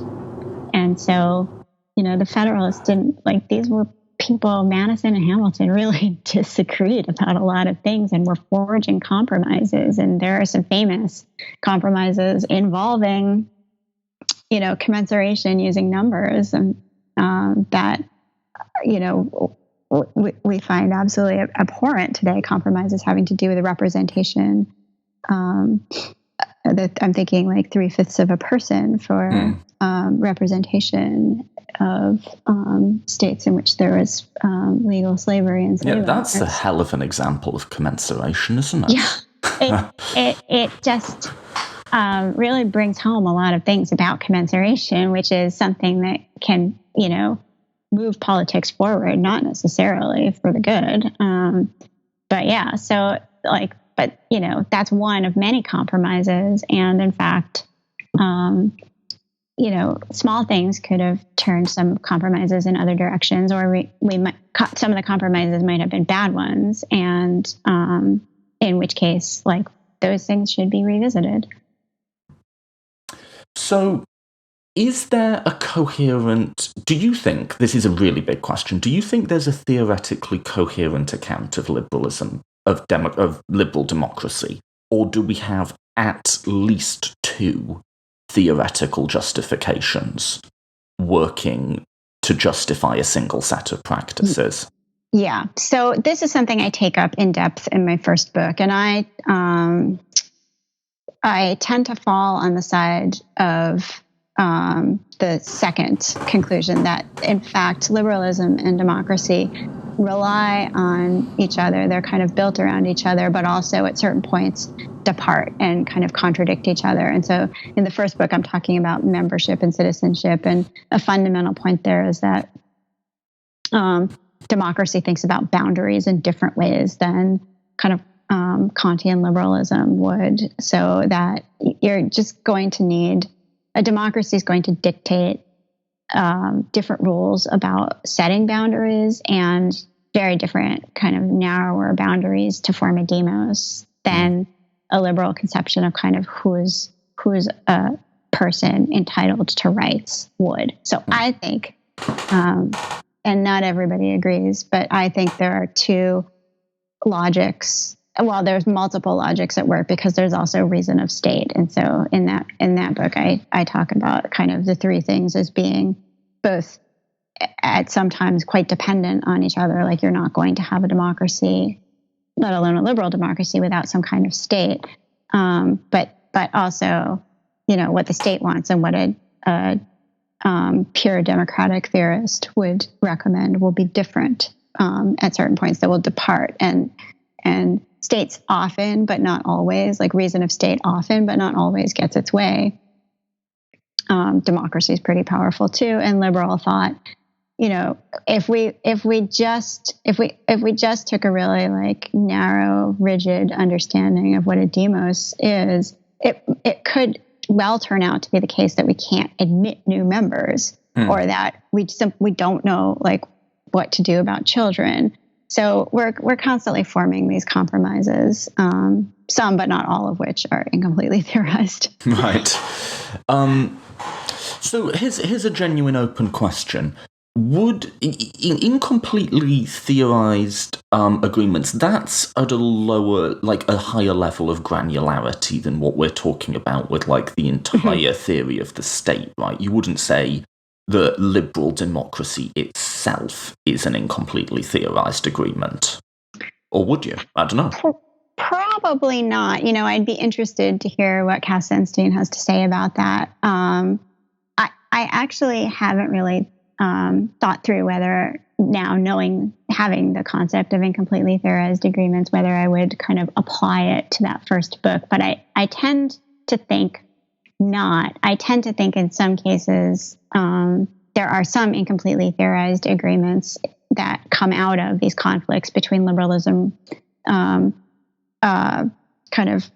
so, the Federalists didn't, these were people, Madison and Hamilton really disagreed about a lot of things and were forging compromises. And there are some famous compromises involving, commensuration using numbers, and that, we find absolutely abhorrent today. Compromises having to do with the representation. That I'm thinking 3/5 of a person for representation of states in which there was legal slavery and slavery. Yeah, that's a hell of an example of commensuration, isn't it? Yeah, it just really brings home a lot of things about commensuration, which is something that can, move politics forward, not necessarily for the good. But yeah, so but that's one of many compromises. And in fact, small things could have turned some compromises in other directions, or we might, some of the compromises might have been bad ones. And in which case, those things should be revisited. So, is there a coherent, do you think, this is a really big question, do you think there's a theoretically coherent account of liberalism, of liberal democracy? Or do we have at least two theoretical justifications working to justify a single set of practices? Yeah. So this is something I take up in depth in my first book. And I tend to fall on the side of the second conclusion, that in fact liberalism and democracy rely on each other. They're kind of built around each other, but also at certain points depart and kind of contradict each other. And so in the first book, I'm talking about membership and citizenship. And a fundamental point there is that democracy thinks about boundaries in different ways than kind of Kantian liberalism would. So that you're just going to need, a democracy is going to dictate different rules about setting boundaries, and very different kind of narrower boundaries to form a demos than a liberal conception of kind of who's a person entitled to rights would. So I think, and not everybody agrees, but I think there are two logics. Well, there's multiple logics at work, because there's also reason of state. And so in that book, I talk about kind of the three things as being both at sometimes quite dependent on each other. Like, you're not going to have a democracy, let alone a liberal democracy, without some kind of state. But also, what the state wants and what a pure democratic theorist would recommend will be different at certain points that will depart. And states often, but not always, like reason of state often, but not always gets its way. Democracy is pretty powerful too. And liberal thought, if we just took a really narrow, rigid understanding of what a demos is, it could well turn out to be the case that we can't admit new members, or that we don't know what to do about children. So we're constantly forming these compromises, some but not all of which are incompletely theorized. Right. So here's a genuine open question. Would, in incompletely theorized agreements, that's at a lower, like a higher level of granularity than what we're talking about with like the entire theory of the state, right? You wouldn't say that liberal democracy itself is an incompletely theorized agreement. Or would you? I don't know. Probably not. I'd be interested to hear what Cass Sunstein has to say about that. I actually haven't really thought through whether now having the concept of incompletely theorized agreements, whether I would kind of apply it to that first book. But I tend to think not. I tend to think in some cases there are some incompletely theorized agreements that come out of these conflicts between liberalism, kind of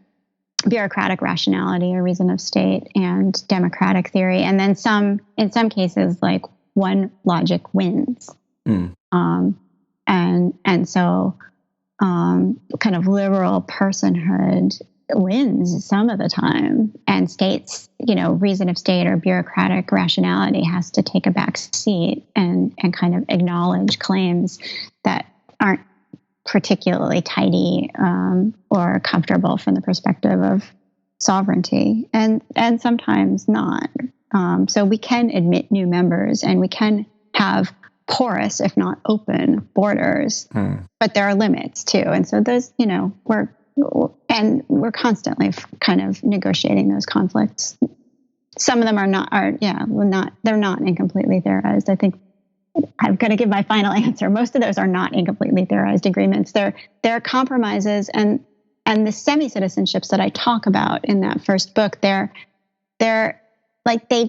bureaucratic rationality or reason of state, and democratic theory. And then in some cases, like one logic wins. And so kind of liberal personhood wins some of the time, and states, reason of state or bureaucratic rationality has to take a back seat and kind of acknowledge claims that aren't particularly tidy or comfortable from the perspective of sovereignty, and sometimes not. So we can admit new members, and we can have porous, if not open, borders, but there are limits too. And so those, we're constantly kind of negotiating those conflicts. Some of them they're not incompletely theorized. I think I've got to give my final answer. Most of those are not incompletely theorized agreements. They're compromises, and the semi-citizenships that I talk about in that first book, they're like, they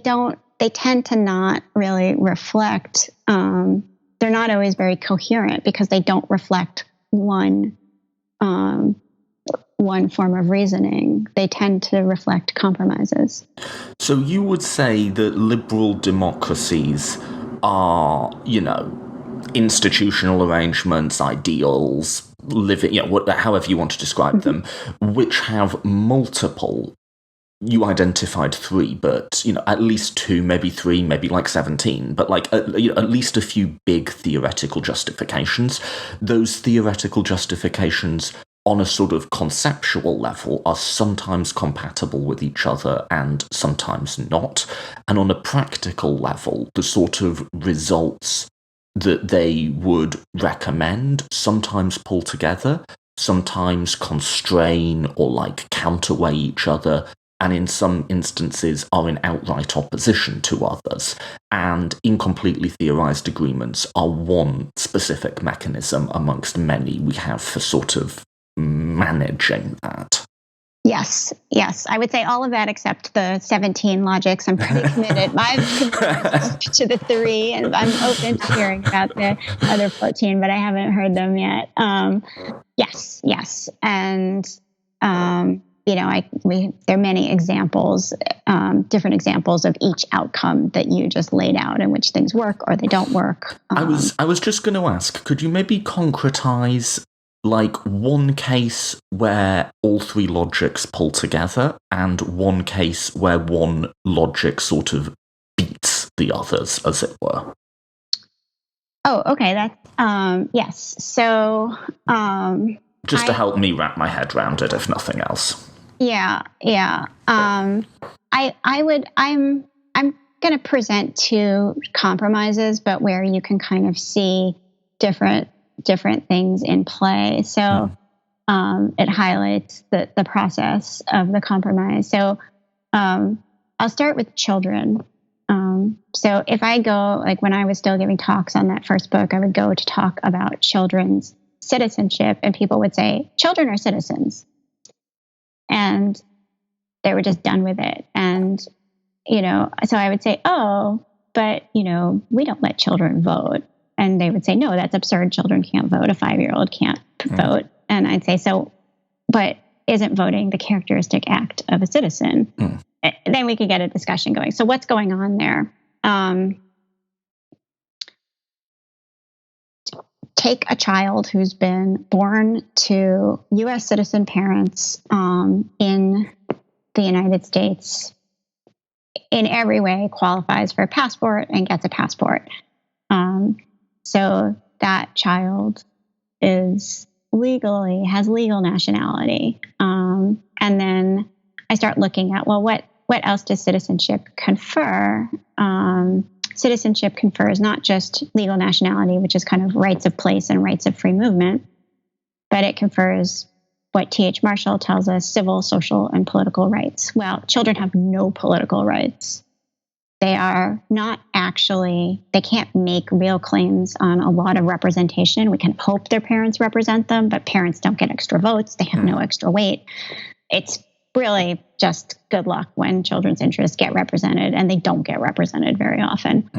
tend to not really reflect, they're not always very coherent because they don't reflect one form of reasoning. They tend to reflect compromises. So you would say that liberal democracies are, institutional arrangements, ideals, living, however you want to describe them, which have multiple. You identified 3, but at least 2, maybe 3, maybe like 17, but like at least a few big theoretical justifications. Those theoretical justifications on a sort of conceptual level are sometimes compatible with each other and sometimes not. And on a practical level, the sort of results that they would recommend sometimes pull together, sometimes constrain or like counterweigh each other, and in some instances are in outright opposition to others. And incompletely theorized agreements are one specific mechanism amongst many we have for sort of managing that. Yes. I would say all of that except the 17 logics. I'm pretty committed. I've committed to the 3, and I'm open to hearing about the other 14, but I haven't heard them yet. Yes. And, there are many examples, different examples of each outcome that you just laid out, in which things work or they don't work. I was just going to ask, could you maybe concretize like one case where all 3 logics pull together and one case where one logic sort of beats the others, as it were? Oh, okay. That's, yes. So, just to help me wrap my head around it, if nothing else. Yeah. I'm going to present 2 compromises, but where you can kind of see different things in play. So it highlights the process of the compromise. So I'll start with children. So if I go, like when I was still giving talks on that first book, I would go to talk about children's citizenship, and people would say, children are citizens. And they were just done with it. And, so I would say, oh, but, we don't let children vote. And they would say, no, that's absurd. Children can't vote. A 5-year-old can't vote. And I'd say, so, but isn't voting the characteristic act of a citizen? Then we could get a discussion going. So what's going on there? Take a child who's been born to U.S. citizen parents in the United States in every way qualifies for a passport and gets a passport. So that child has legal nationality. And then I start looking at, well, what else does citizenship confer? Citizenship confers not just legal nationality, which is kind of rights of place and rights of free movement, but it confers what T.H. Marshall tells us, civil, social, and political rights. Well, children have no political rights. They can't make real claims on a lot of representation. We can hope their parents represent them, but parents don't get extra votes. They have no extra weight. It's really just good luck when children's interests get represented, and they don't get represented very often.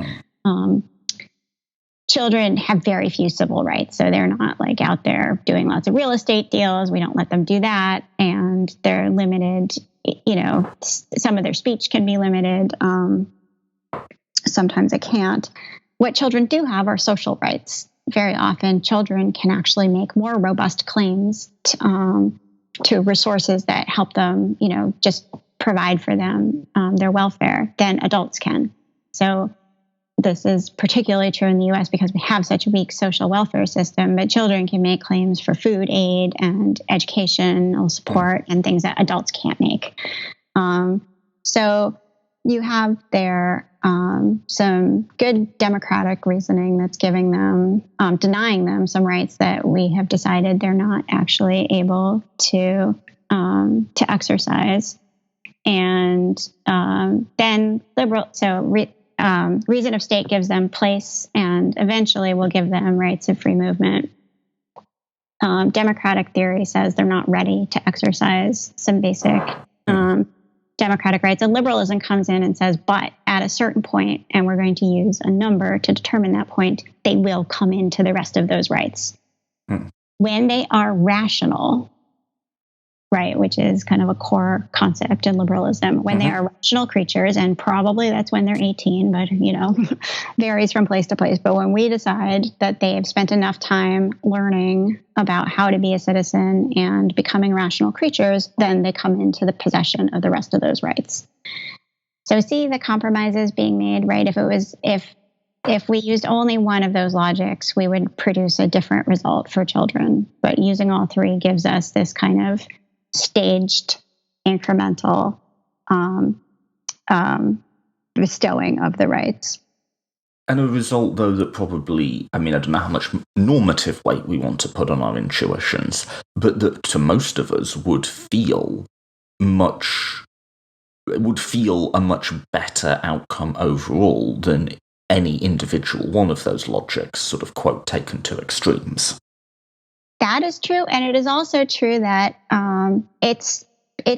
Children have very few civil rights, so they're not like out there doing lots of real estate deals. We don't let them do that, and they're limited. Some of their speech can be limited. Sometimes it can't. What children do have are social rights. Very often, children can actually make more robust claims to resources that help them, just provide for them their welfare than adults can. So this is particularly true in the U.S. because we have such a weak social welfare system, but children can make claims for food aid and educational support and things that adults can't make. So you have there some good democratic reasoning that's giving them, denying them some rights that we have decided they're not actually able to exercise. And then reason of state gives them place and eventually will give them rights of free movement. Democratic theory says they're not ready to exercise some basic democratic rights. And liberalism comes in and says, but at a certain point, and we're going to use a number to determine that point, they will come into the rest of those rights. When they are rational, right, which is kind of a core concept in liberalism, when they are rational creatures, and probably that's when they're 18, but, varies from place to place. But when we decide that they have spent enough time learning about how to be a citizen and becoming rational creatures, then they come into the possession of the rest of those rights. So see the compromises being made, right? If we used only one of those logics, we would produce a different result for children. But using all three gives us this kind of staged, incremental bestowing of the rights. And a result, though, that probably, I don't know how much normative weight we want to put on our intuitions, but that to most of us would feel a much better outcome overall than any individual one of those logics, sort of, quote, taken to extremes. That is true, and it is also true that it's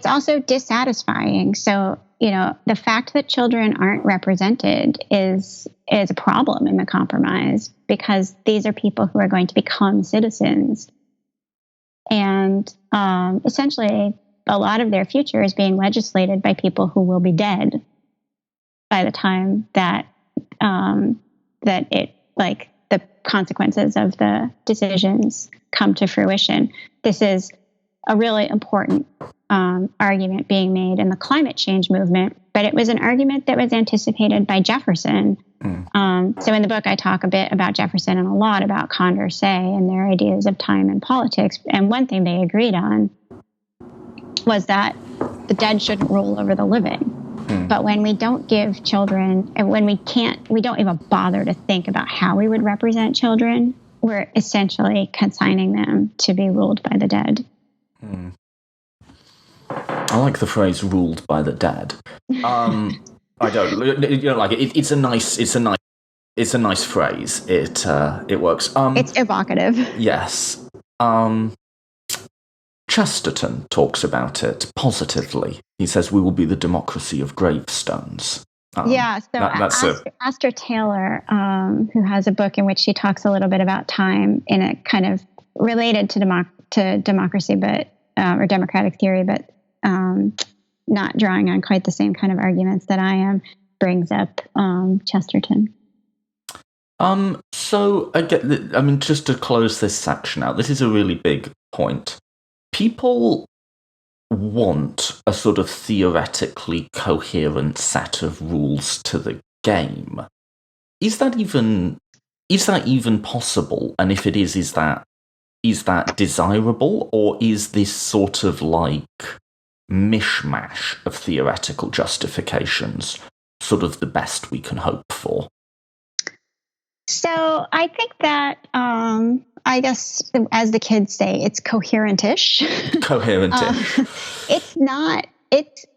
also dissatisfying. So, the fact that children aren't represented is a problem in the compromise, because these are people who are going to become citizens. And essentially, a lot of their future is being legislated by people who will be dead by the time that the consequences of the decisions come to fruition. This is a really important argument being made in the climate change movement, but it was an argument that was anticipated by Jefferson. So in the book, I talk a bit about Jefferson and a lot about Condorcet and their ideas of time and politics. And one thing they agreed on was that the dead shouldn't rule over the living. But when we don't give children, and when we don't even bother to think about how we would represent children, we're essentially consigning them to be ruled by the dead. I like the phrase "ruled by the dead." I don't, like it. It's a nice phrase. It works. It's evocative. Yes. Chesterton talks about it positively. He says, "We will be the democracy of gravestones." So Astor Taylor, who has a book in which she talks a little bit about time in a kind of related to democracy, but or democratic theory, but not drawing on quite the same kind of arguments that I am, brings up Chesterton. So I get. Just to close this section out, this is a really big point. People want a sort of theoretically coherent set of rules to the game. Is that even possible? And if it is that desirable, or is this sort of like mishmash of theoretical justifications sort of the best we can hope for? So I think that, I guess, as the kids say, it's coherent-ish. Coherent-ish.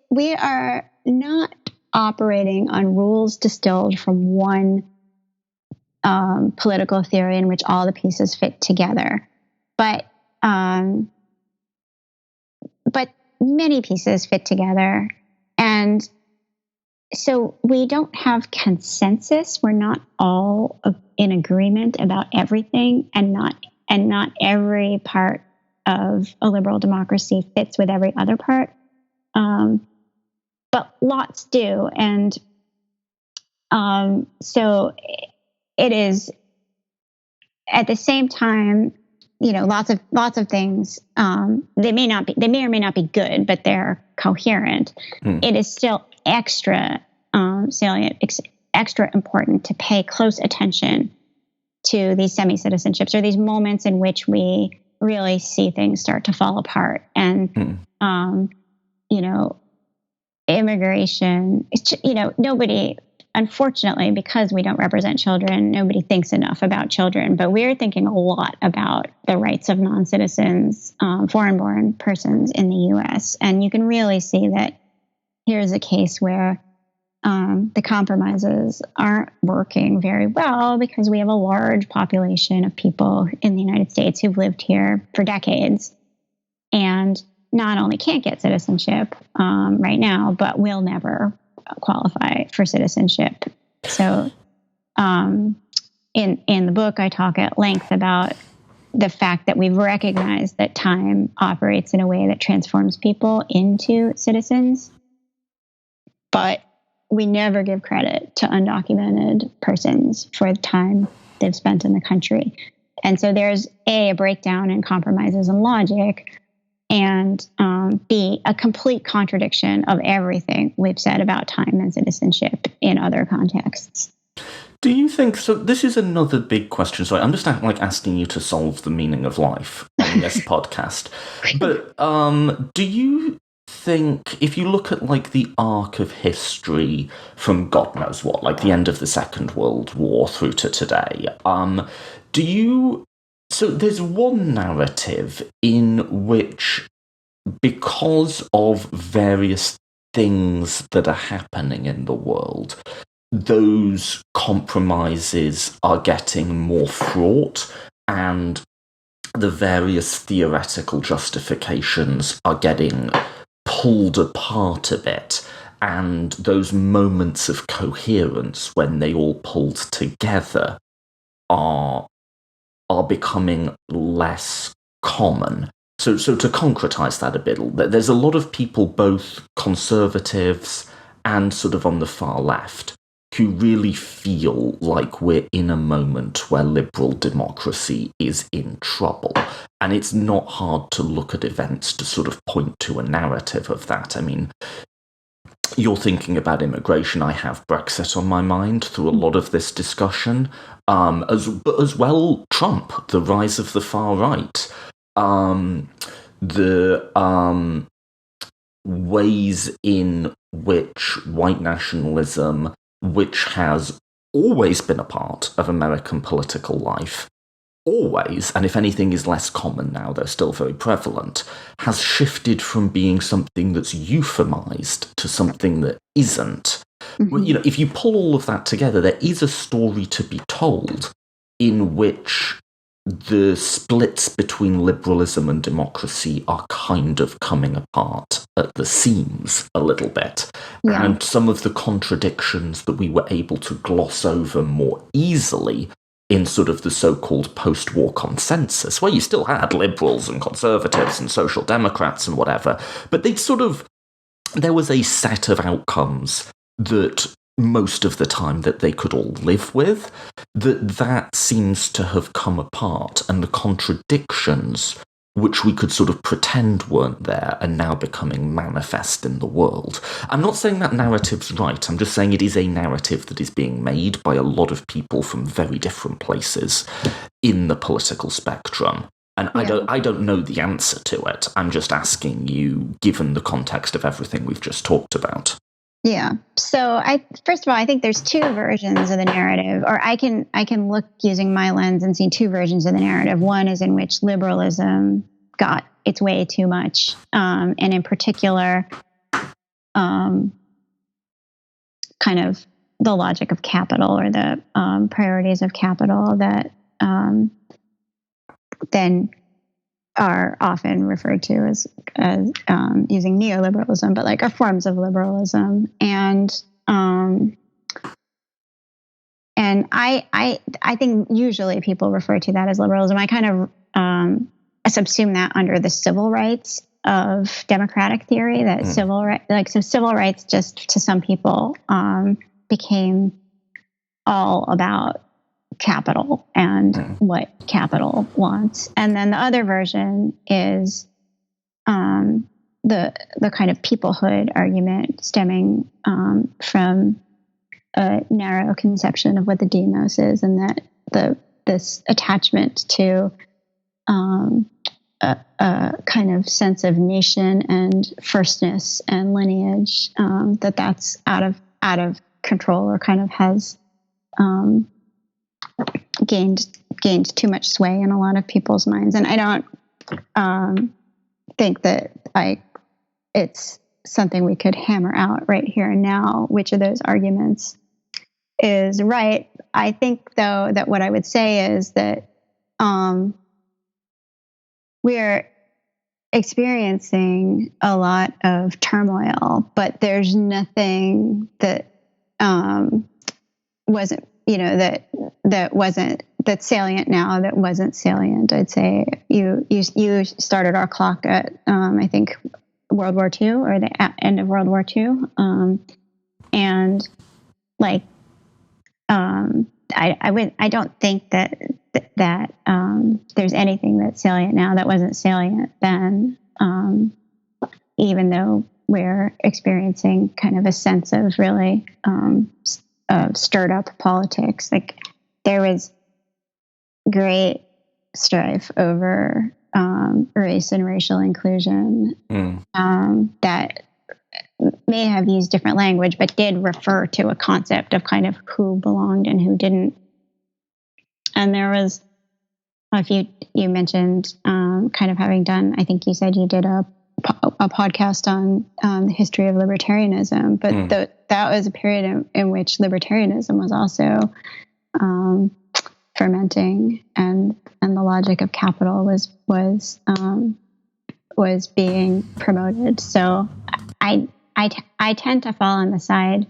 We are not operating on rules distilled from one political theory in which all the pieces fit together. But many pieces fit together. And so we don't have consensus. We're not all in agreement about everything, and not every part of a liberal democracy fits with every other part. But lots do. And so it is, at the same time, lots of things, they may or may not be good, but they're coherent. It is still extra salient, extra important to pay close attention to these semi-citizenships, or these moments in which we really see things start to fall apart. And immigration, nobody, unfortunately, because we don't represent children, nobody thinks enough about children. But we're thinking a lot about the rights of non-citizens, foreign-born persons in the U.S. And you can really see that here's a case where the compromises aren't working very well, because we have a large population of people in the United States who've lived here for decades and not only can't get citizenship right now, but will never qualify for citizenship. So in the book, I talk at length about the fact that we've recognized that time operates in a way that transforms people into citizens, but we never give credit to undocumented persons for the time they've spent in the country. And so there's a breakdown in compromises and logic, and B, a complete contradiction of everything we've said about time and citizenship in other contexts. Do you think, so this is another big question, so I'm just asking you to solve the meaning of life on this podcast, but do you think, if you look at the arc of history from God knows what, the end of the Second World War through to today, so there's one narrative in which, because of various things that are happening in the world, those compromises are getting more fraught, and the various theoretical justifications are getting pulled apart a bit, and those moments of coherence, when they all pulled together, are becoming less common. So to concretize that a bit, there's a lot of people, both conservatives and sort of on the far left, who really feel like we're in a moment where liberal democracy is in trouble. And it's not hard to look at events to sort of point to a narrative of that. I mean, you're thinking about immigration. I have Brexit on my mind through a lot of this discussion, but as well, Trump, the rise of the far right, the ways in which white nationalism, which has always been a part of American political life, always, and if anything is less common now, they're still very prevalent, has shifted from being something that's euphemized to something that isn't. Mm-hmm. If you pull all of that together, there is a story to be told in which the splits between liberalism and democracy are kind of coming apart at the seams a little bit. Yeah. And some of the contradictions that we were able to gloss over more easily in sort of the so-called post-war consensus, where you still had liberals and conservatives and social democrats and whatever, but there was a set of outcomes that most of the time that they could all live with, that seems to have come apart, and the contradictions which we could sort of pretend weren't there are now becoming manifest in the world. I'm not saying that narrative's right, I'm just saying it is a narrative that is being made by a lot of people from very different places in the political spectrum. And I don't know the answer to it. I'm just asking you, given the context of everything we've just talked about. Yeah. So first of all, I think there's two versions of the narrative, or I can look using my lens and see two versions of the narrative. One is in which liberalism got its way too much, and in particular, kind of the logic of capital or the priorities of capital that then are often referred to as using neoliberalism, but like are forms of liberalism. And I think usually people refer to that as liberalism. I kind of subsume that under the civil rights of democratic theory. That civil rights just to some people became all about capital and what capital wants. And then the other version is the kind of peoplehood argument stemming from a narrow conception of what the demos is, and that this attachment to a kind of sense of nation and firstness and lineage, that's out of control, or kind of has gained too much sway in a lot of people's minds. And I don't think that it's something we could hammer out right here and now, which of those arguments is right. I think, though, that what I would say is that we're experiencing a lot of turmoil, but there's nothing that wasn't, that's salient now that wasn't salient. I'd say you started our clock at I think World War II, or the end of World War II, and like I don't think that there's anything that's salient now that wasn't salient then, even though we're experiencing kind of a sense of really stirred up politics. Like there was great strife over race and racial inclusion that may have used different language, but did refer to a concept of kind of who belonged and who didn't. And there was, if you mentioned kind of having done, I think you said you did a podcast on the history of libertarianism, but that was a period in which libertarianism was also fermenting, and the logic of capital was being promoted. So I tend to fall on the side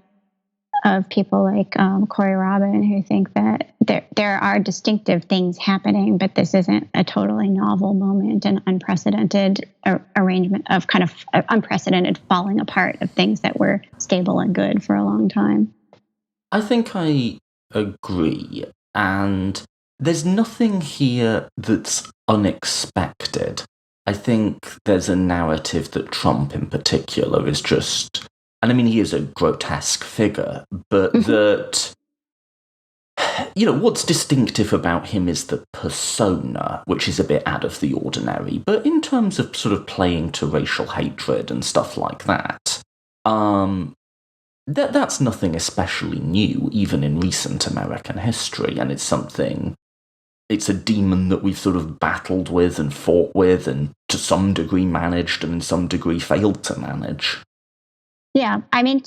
of people like Corey Robin, who think that there are distinctive things happening, but this isn't a totally novel moment, an unprecedented arrangement of kind of unprecedented falling apart of things that were stable and good for a long time. I think I agree, and there's nothing here that's unexpected. I think there's a narrative that Trump in particular is just, and I mean, he is a grotesque figure, but that, what's distinctive about him is the persona, which is a bit out of the ordinary. But in terms of sort of playing to racial hatred and stuff like that, that's nothing especially new, even in recent American history, and it's a demon that we've sort of battled with and fought with and to some degree managed and in some degree failed to manage. Yeah, I mean,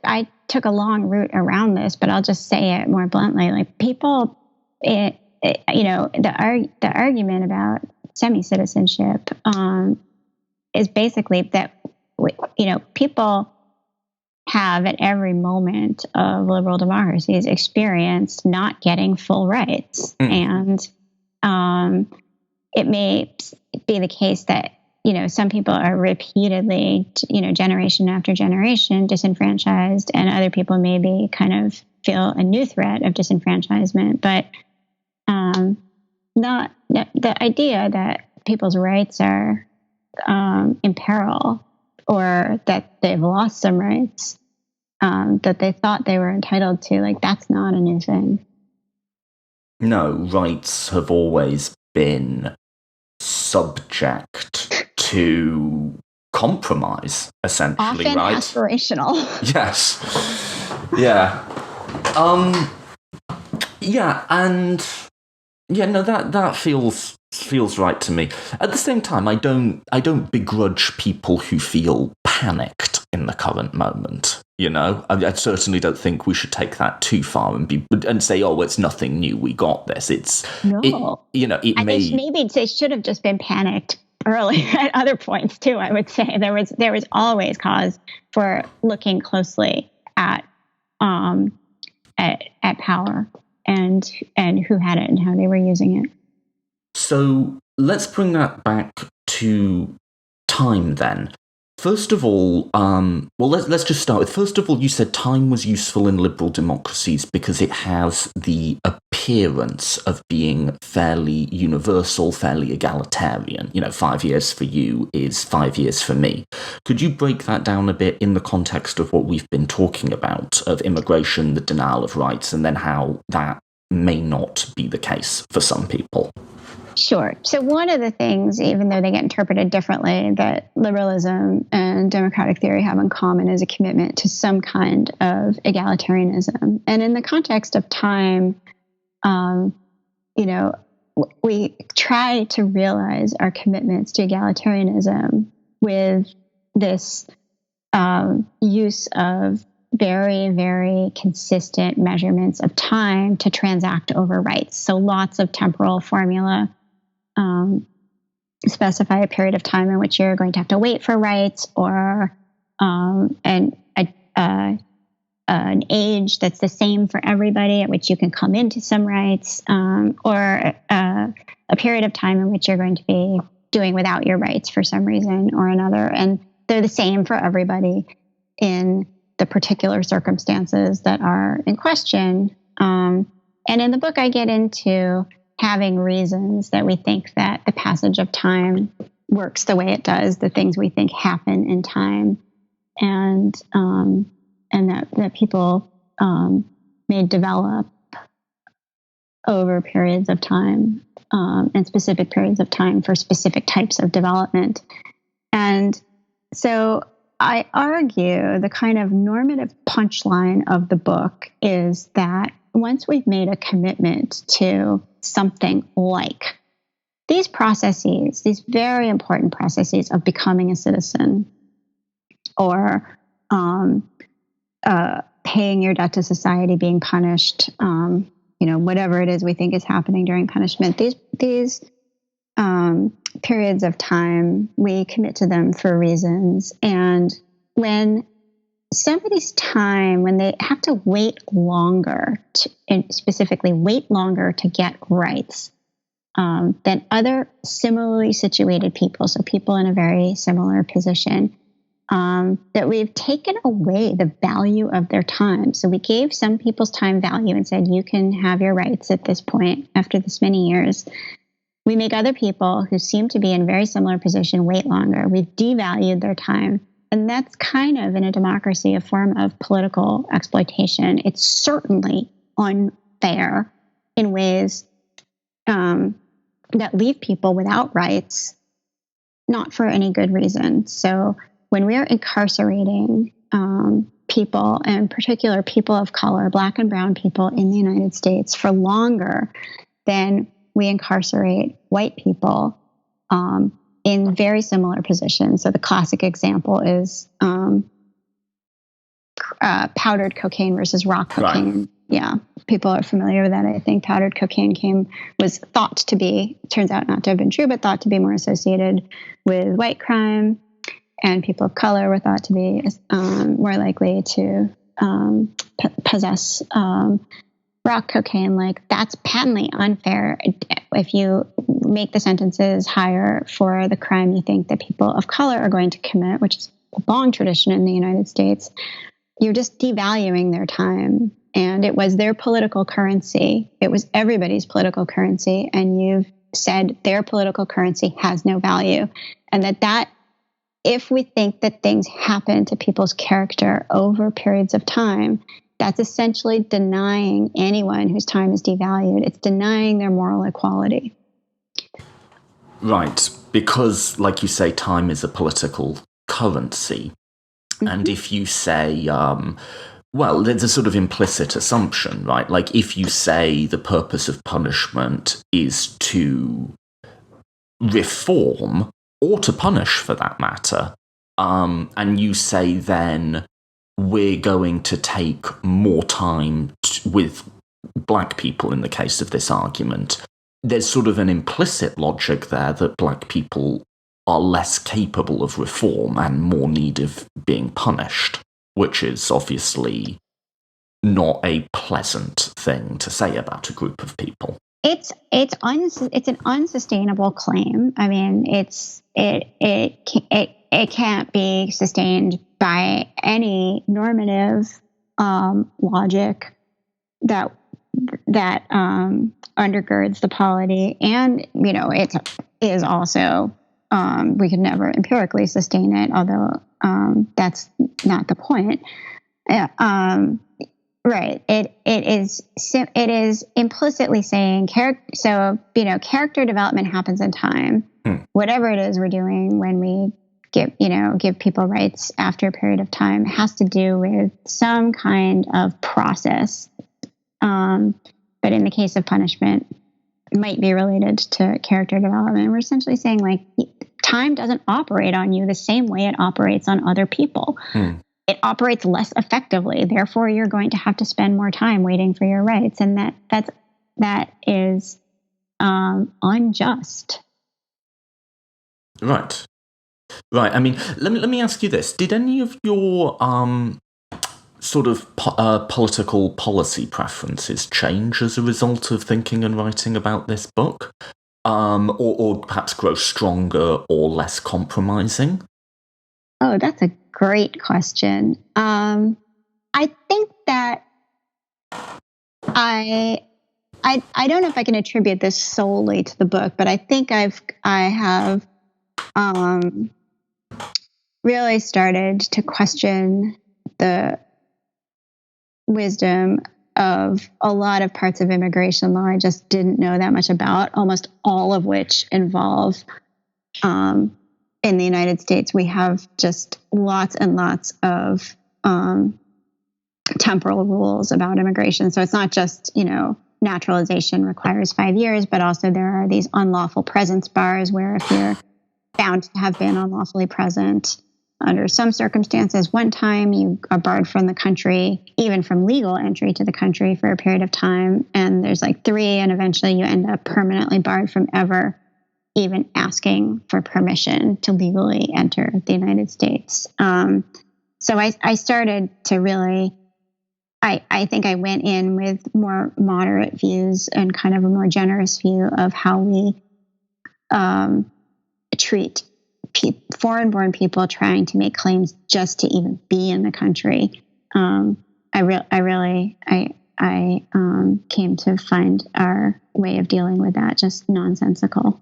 I took a long route around this, but I'll just say it more bluntly. Like people, the argument about semi-citizenship is basically that, people have at every moment of liberal democracies experienced not getting full rights. And it may be the case that, some people are repeatedly, generation after generation disenfranchised, and other people maybe kind of feel a new threat of disenfranchisement. But not the idea that people's rights are in peril, or that they've lost some rights that they thought they were entitled to. Like, that's not a new thing. No, rights have always been subject to compromise, essentially, often right? Aspirational. Yes. Yeah. Yeah, and yeah, no, that feels right to me. At the same time, I don't begrudge people who feel panicked in the current moment. You know, I certainly don't think we should take that too far and say, "Oh, it's nothing new. We got this." No. Maybe they should have just been panicked early at other points too. I would say there was always cause for looking closely at power and who had it and how they were using it. So let's bring that back to time then. First of all, let's just start with, first of all, you said time was useful in liberal democracies because it has the appearance of being fairly universal, fairly egalitarian. 5 years for you is 5 years for me. Could you break that down a bit in the context of what we've been talking about, of immigration, the denial of rights, and then how that may not be the case for some people? Sure. So one of the things, even though they get interpreted differently, that liberalism and democratic theory have in common is a commitment to some kind of egalitarianism. And in the context of time, we try to realize our commitments to egalitarianism with this use of very, very consistent measurements of time to transact over rights. So lots of temporal formula specify a period of time in which you're going to have to wait for rights, or an age that's the same for everybody at which you can come into some rights, or a period of time in which you're going to be doing without your rights for some reason or another. And they're the same for everybody in the particular circumstances that are in question. And in the book, I get into having reasons that we think that the passage of time works the way it does, the things we think happen in time, and that people may develop over periods of time, and specific periods of time for specific types of development. And so I argue the kind of normative punchline of the book is that once we've made a commitment to something like these processes, these very important processes of becoming a citizen, or paying your debt to society, being punished, whatever it is we think is happening during punishment, these periods of time, we commit to them for reasons. And when somebody's time, when they have to wait longer, specifically wait longer to get rights than other similarly situated people, so people in a very similar position, that we've taken away the value of their time. So we gave some people's time value and said, you can have your rights at this point after this many years. We make other people who seem to be in a very similar position wait longer. We've devalued their time. And that's kind of, in a democracy, a form of political exploitation. It's certainly unfair in ways that leave people without rights, not for any good reason. So when we're incarcerating people, and in particular people of color, Black and brown people in the United States, for longer than we incarcerate white people in very similar positions. So the classic example is powdered cocaine versus rock cocaine. Right. Yeah, people are familiar with that. I think powdered cocaine was thought to be, turns out not to have been true, but thought to be more associated with white crime, and people of color were thought to be more likely to possess rock cocaine. Like, that's patently unfair. If you make the sentences higher for the crime you think that people of color are going to commit, which is a long tradition in the United States, you're just devaluing their time. And it was their political currency. It was everybody's political currency. And you've said their political currency has no value, and that if we think that things happen to people's character over periods of time, that's essentially denying anyone whose time is devalued. It's denying their moral equality. Right, because, like you say, time is a political currency. Mm-hmm. And if you say, well, there's a sort of implicit assumption, right? Like, if you say the purpose of punishment is to reform, or to punish for that matter, and you say then we're going to take more time with black people in the case of this argument, there's sort of an implicit logic there that black people are less capable of reform and more need of being punished, which is obviously not a pleasant thing to say about a group of people. It's an unsustainable claim. I mean, it can't be sustained by any normative logic that undergirds the polity, and it is also we could never empirically sustain it, although that's not the point. Right. It is implicitly saying character development happens in time. Whatever it is we're doing when we give people rights after a period of time has to do with some kind of process. But in the case of punishment, it might be related to character development. We're essentially saying, like, time doesn't operate on you the same way it operates on other people. It operates less effectively. Therefore, you're going to have to spend more time waiting for your rights, and that is unjust. Right. I mean, let me ask you this: did any of your sort of political policy preferences change as a result of thinking and writing about this book, or perhaps grow stronger or less compromising? Oh, that's a great question. I think that I don't know if I can attribute this solely to the book, but I think I have really started to question the wisdom of a lot of parts of immigration law I just didn't know that much about, almost all of which involve in the United States, we have just lots and lots of temporal rules about immigration. So it's not just, naturalization requires 5 years, but also there are these unlawful presence bars where if you're found to have been unlawfully present under some circumstances one time, you are barred from the country, even from legal entry to the country for a period of time. And there's like 3, and eventually you end up permanently barred from ever even asking for permission to legally enter the United States. So I started to really, I think I went in with more moderate views and kind of a more generous view of how we treat foreign-born people trying to make claims just to even be in the country. I came to find our way of dealing with that just nonsensical.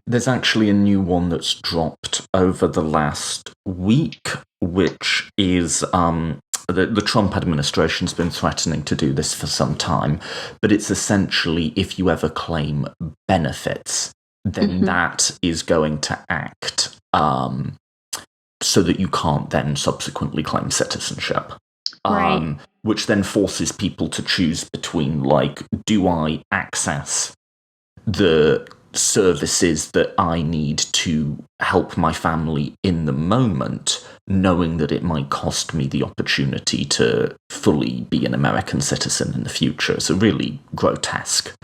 There's actually a new one that's dropped over the last week, which is the Trump administration's been threatening to do this for some time, but it's essentially if you ever claim benefits, then that is going to act so that you can't then subsequently claim citizenship. Right. Which then forces people to choose between, like, do I access the services that I need to help my family in the moment, knowing that it might cost me the opportunity to fully be an American citizen in the future. It's a really grotesque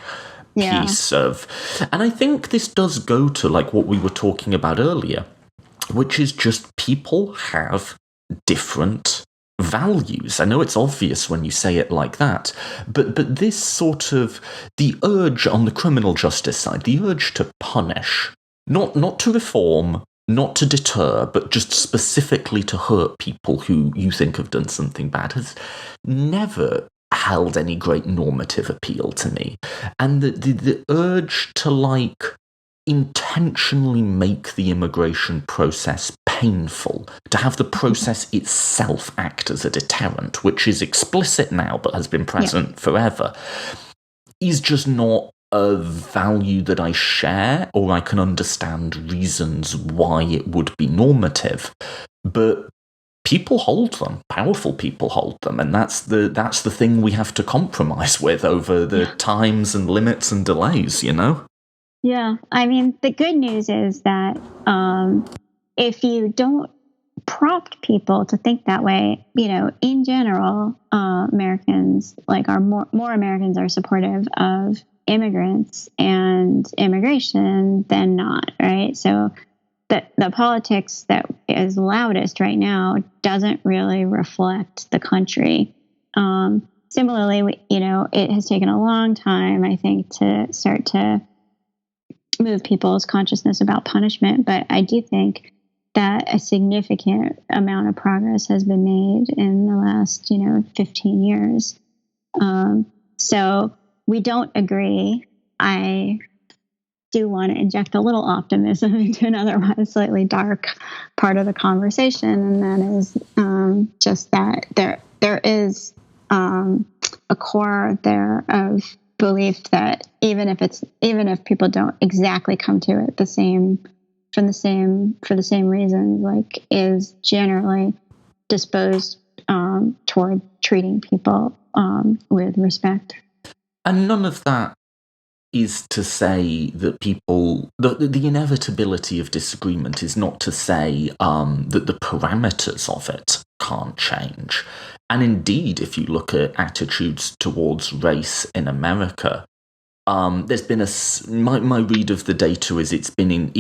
piece of... And I think this does go to, like, what we were talking about earlier, which is just people have different values. I know it's obvious when you say it like that, but this sort of, the urge on the criminal justice side, the urge to punish, not to reform, not to deter, but just specifically to hurt people who you think have done something bad, has never held any great normative appeal to me. And the urge to, like, intentionally make the immigration process painful, to have the process itself act as a deterrent, which is explicit now but has been present forever, is just not a value that I share, or I can understand reasons why it would be normative. But people hold them. Powerful people hold them, and that's the thing we have to compromise with over the times and limits and delays, you know? Yeah. I mean, the good news is that if you don't prompt people to think that way, you know, in general, Americans, like, are more Americans are supportive of immigrants and immigration than not, right? So the politics that is loudest right now doesn't really reflect the country. Similarly, you know, it has taken a long time, I think, to start to move people's consciousness about punishment, but I do think that a significant amount of progress has been made in the last, 15 years. So we don't agree. I do want to inject a little optimism into an otherwise slightly dark part of the conversation, and that is just that there is a core there of belief that even if people don't exactly come to it for the same reasons, like, is generally disposed toward treating people with respect. And none of that is to say that the inevitability of disagreement is not to say that the parameters of it can't change. And indeed, if you look at attitudes towards race in America, there's been my read of the data is it's been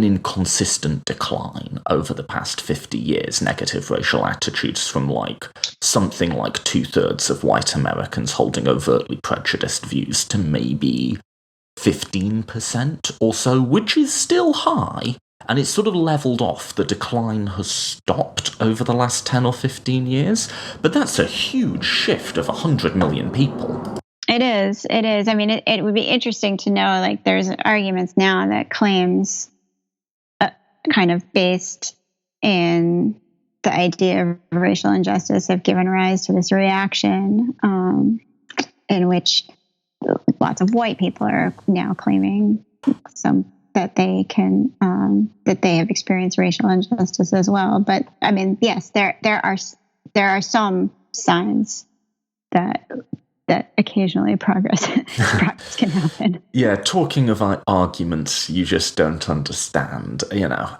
in consistent decline over the past 50 years. Negative racial attitudes from something like 2/3 of white Americans holding overtly prejudiced views to maybe 15% or so, which is still high. And it's sort of leveled off. The decline has stopped over the last 10 or 15 years. But that's a huge shift of 100 million people. It is. I mean, it would be interesting to know, like, there's arguments now that claims kind of based in the idea of racial injustice have given rise to this reaction in which lots of white people are now claiming that they have experienced racial injustice as well. But I mean, yes, there are some signs that occasionally progress can happen. Yeah, talking of arguments you just don't understand,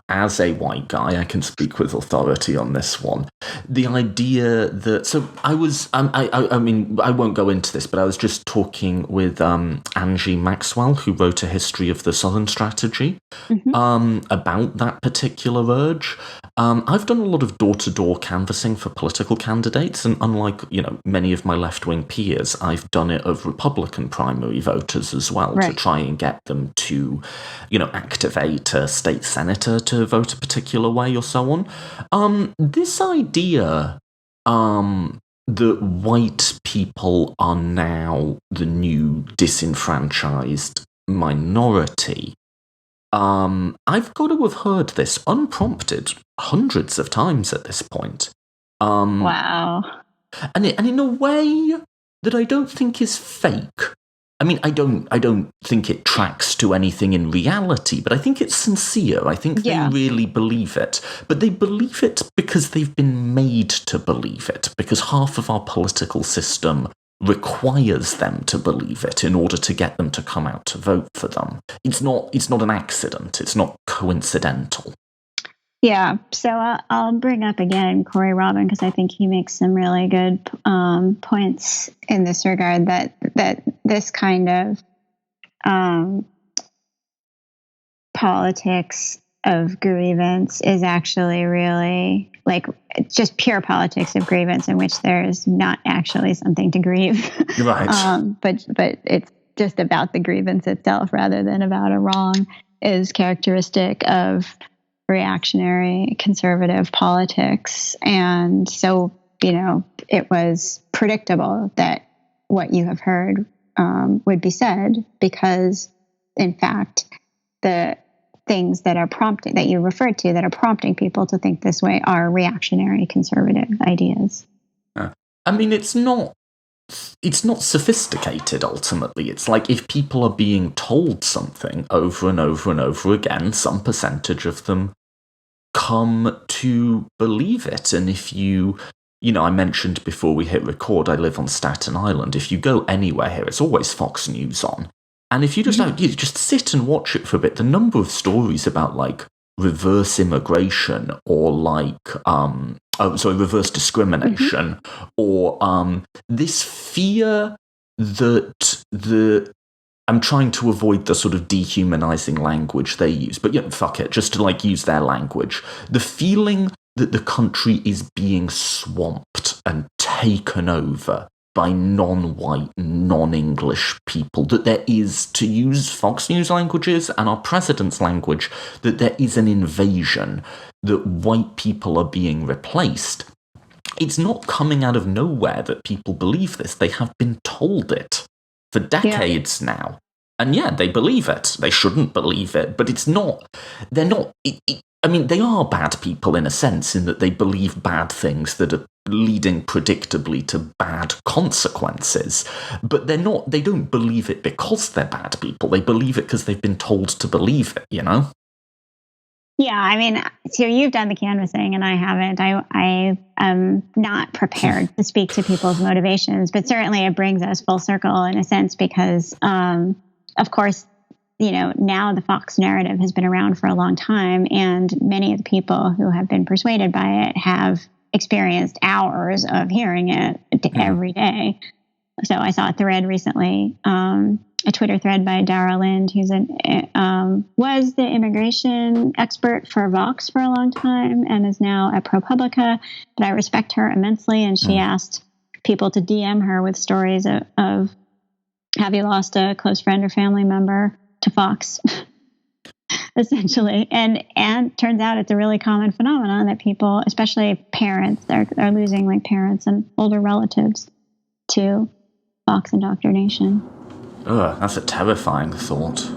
as a white guy, I can speak with authority on this one. The idea that, so I was, I mean, I won't go into this, but I was just talking with Angie Maxwell, who wrote A History of the Southern Strategy, about that particular urge. I've done a lot of door-to-door canvassing for political candidates, and unlike, many of my left-wing peers, I've done it of Republican primary voters as well, to try and get them to, activate a state senator to vote a particular way or so on. This idea that white people are now the new disenfranchised minority, I've got to have heard this unprompted hundreds of times at this point. Wow. And in a way that I don't think is fake. I mean, I don't think it tracks to anything in reality, but I think it's sincere. I think they really believe it. But they believe it because they've been made to believe it, because half of our political system requires them to believe it in order to get them to come out to vote for them. It's not an accident. It's not coincidental. Yeah, so I'll bring up again Corey Robin, because I think he makes some really good points in this regard, that this kind of politics of grievance is actually really like just pure politics of grievance, in which there's not actually something to grieve. Right. But it's just about the grievance itself rather than about a wrong, is characteristic of reactionary conservative politics. And so, it was predictable that what you have heard would be said, because in fact, the things that are prompting, that you referred to, that are prompting people to think this way are reactionary conservative ideas. I mean, it's not sophisticated, ultimately. It's like if people are being told something over and over and over again, some percentage of them come to believe it. And if you know, I mentioned before we hit record, I live on Staten Island. If you go anywhere here, it's always Fox News on. And if you just you just sit and watch it for a bit, the number of stories about like reverse immigration or like reverse discrimination or this fear that I'm trying to avoid the sort of dehumanizing language they use, but yeah, fuck it, just to like use their language. The feeling that the country is being swamped and taken over by non-white, non-English people, that there is, to use Fox News languages and our president's language, that there is an invasion, that white people are being replaced. It's not coming out of nowhere that people believe this. They have been told it for decades now. And yeah, they believe it. They shouldn't believe it, but it's not, they're not, I mean, they are bad people in a sense, in that they believe bad things that are leading predictably to bad consequences. But they don't believe it because they're bad people. They believe it because they've been told to believe it, you know? Yeah, I mean, so you've done the canvassing and I haven't. I am not prepared to speak to people's motivations, but certainly it brings us full circle in a sense because, of course, you know, now the Fox narrative has been around for a long time, and many of the people who have been persuaded by it have experienced hours of hearing it every day. So I saw a thread recently, a Twitter thread by Dara Lind, who's was the immigration expert for Vox for a long time and is now at ProPublica. But I respect her immensely, and she asked people to DM her with stories of have you lost a close friend or family member to Fox, essentially. And turns out it's a really common phenomenon that people, especially parents, are losing like parents and older relatives to Fox indoctrination. Ugh, that's a terrifying thought.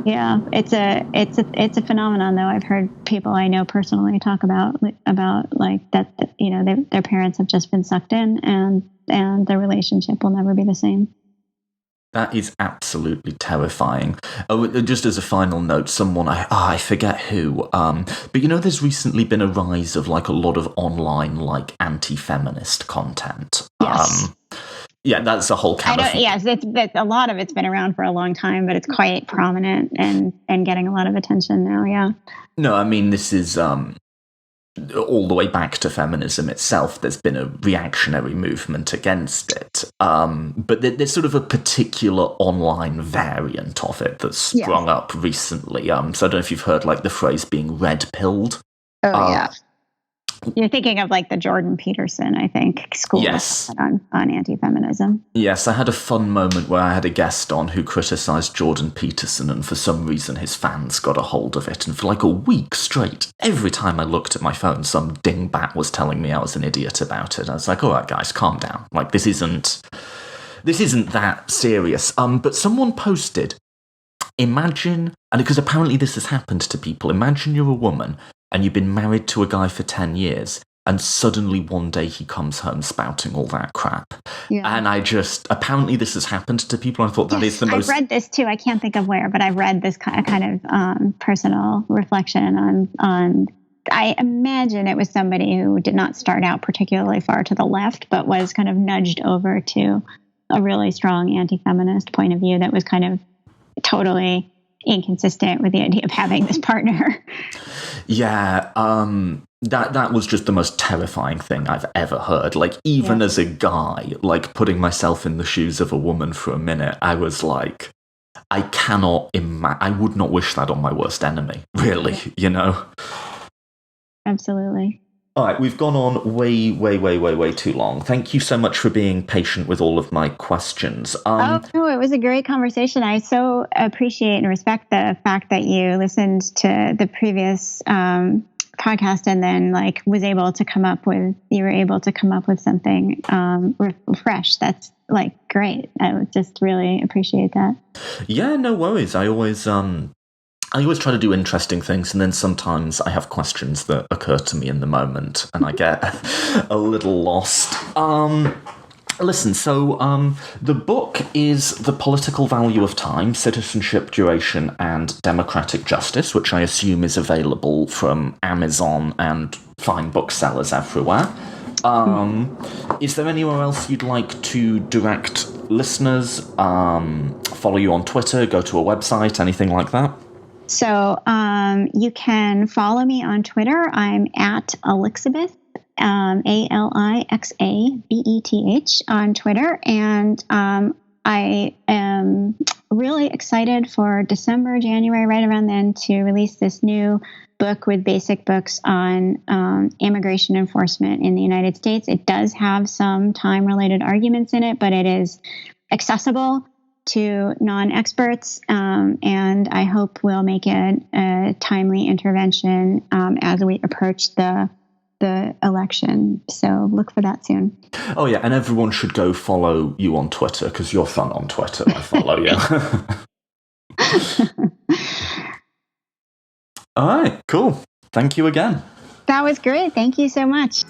Yeah, it's a phenomenon though. I've heard people I know personally talk about like that, you know, their parents have just been sucked in and their relationship will never be the same. That is absolutely terrifying. Oh, just as a final note, someone, I forget who, but you know, there's recently been a rise of like a lot of online like anti-feminist content. Yes. Yeah, that's a whole kind of... Yes, it's a lot of it's been around for a long time, but it's quite prominent and getting a lot of attention now, yeah. No, I mean, this is all the way back to feminism itself. There's been a reactionary movement against it. But there's sort of a particular online variant of it that's sprung up recently. So I don't know if you've heard like the phrase being red-pilled. Oh, yeah. You're thinking of like the Jordan Peterson, I think, school on anti-feminism. Yes, I had a fun moment where I had a guest on who criticised Jordan Peterson, and for some reason his fans got a hold of it. And for like a week straight, every time I looked at my phone, some dingbat was telling me I was an idiot about it. I was like, all right, guys, calm down. Like, this isn't that serious. But someone posted, imagine, and because apparently this has happened to people, imagine you're a woman and you've been married to a guy for 10 years, and suddenly one day he comes home spouting all that crap. Yeah. And apparently this has happened to people, and I thought that is the most... I've read this too, I can't think of where, but I've read this kind of personal reflection on... I imagine it was somebody who did not start out particularly far to the left, but was kind of nudged over to a really strong anti-feminist point of view that was kind of totally inconsistent with the idea of having this partner. Yeah, that was just the most terrifying thing I've ever heard. Like, even as a guy, like, putting myself in the shoes of a woman for a minute, I was like, I cannot I would not wish that on my worst enemy, really, you know? Absolutely. All right, we've gone on way too long. Thank you so much for being patient with all of my questions. No, it was a great conversation. I so appreciate and respect the fact that you listened to the previous podcast and then like you were able to come up with something fresh. That's great. I would just really appreciate that. Yeah, no worries. I always try to do interesting things, and then sometimes I have questions that occur to me in the moment, and I get a little lost. Listen, so the book is The Political Value of Time, Citizenship, Duration, and Democratic Justice, which I assume is available from Amazon and fine booksellers everywhere. Is there anywhere else you'd like to direct listeners? Follow you on Twitter, go to a website, anything like that? So you can follow me on Twitter. I'm at Elizabeth, ALIXABETH on Twitter. And I am really excited for December, January, right around then, to release this new book with basic books on immigration enforcement in the United States. It does have some time-related arguments in it, but it is accessible to non-experts, and I hope we'll make it a timely intervention as we approach the election. So look for that soon. Oh yeah, and everyone should go follow you on Twitter, because you're fun on Twitter. I follow you. All right, cool. Thank you again. That was great. Thank you so much.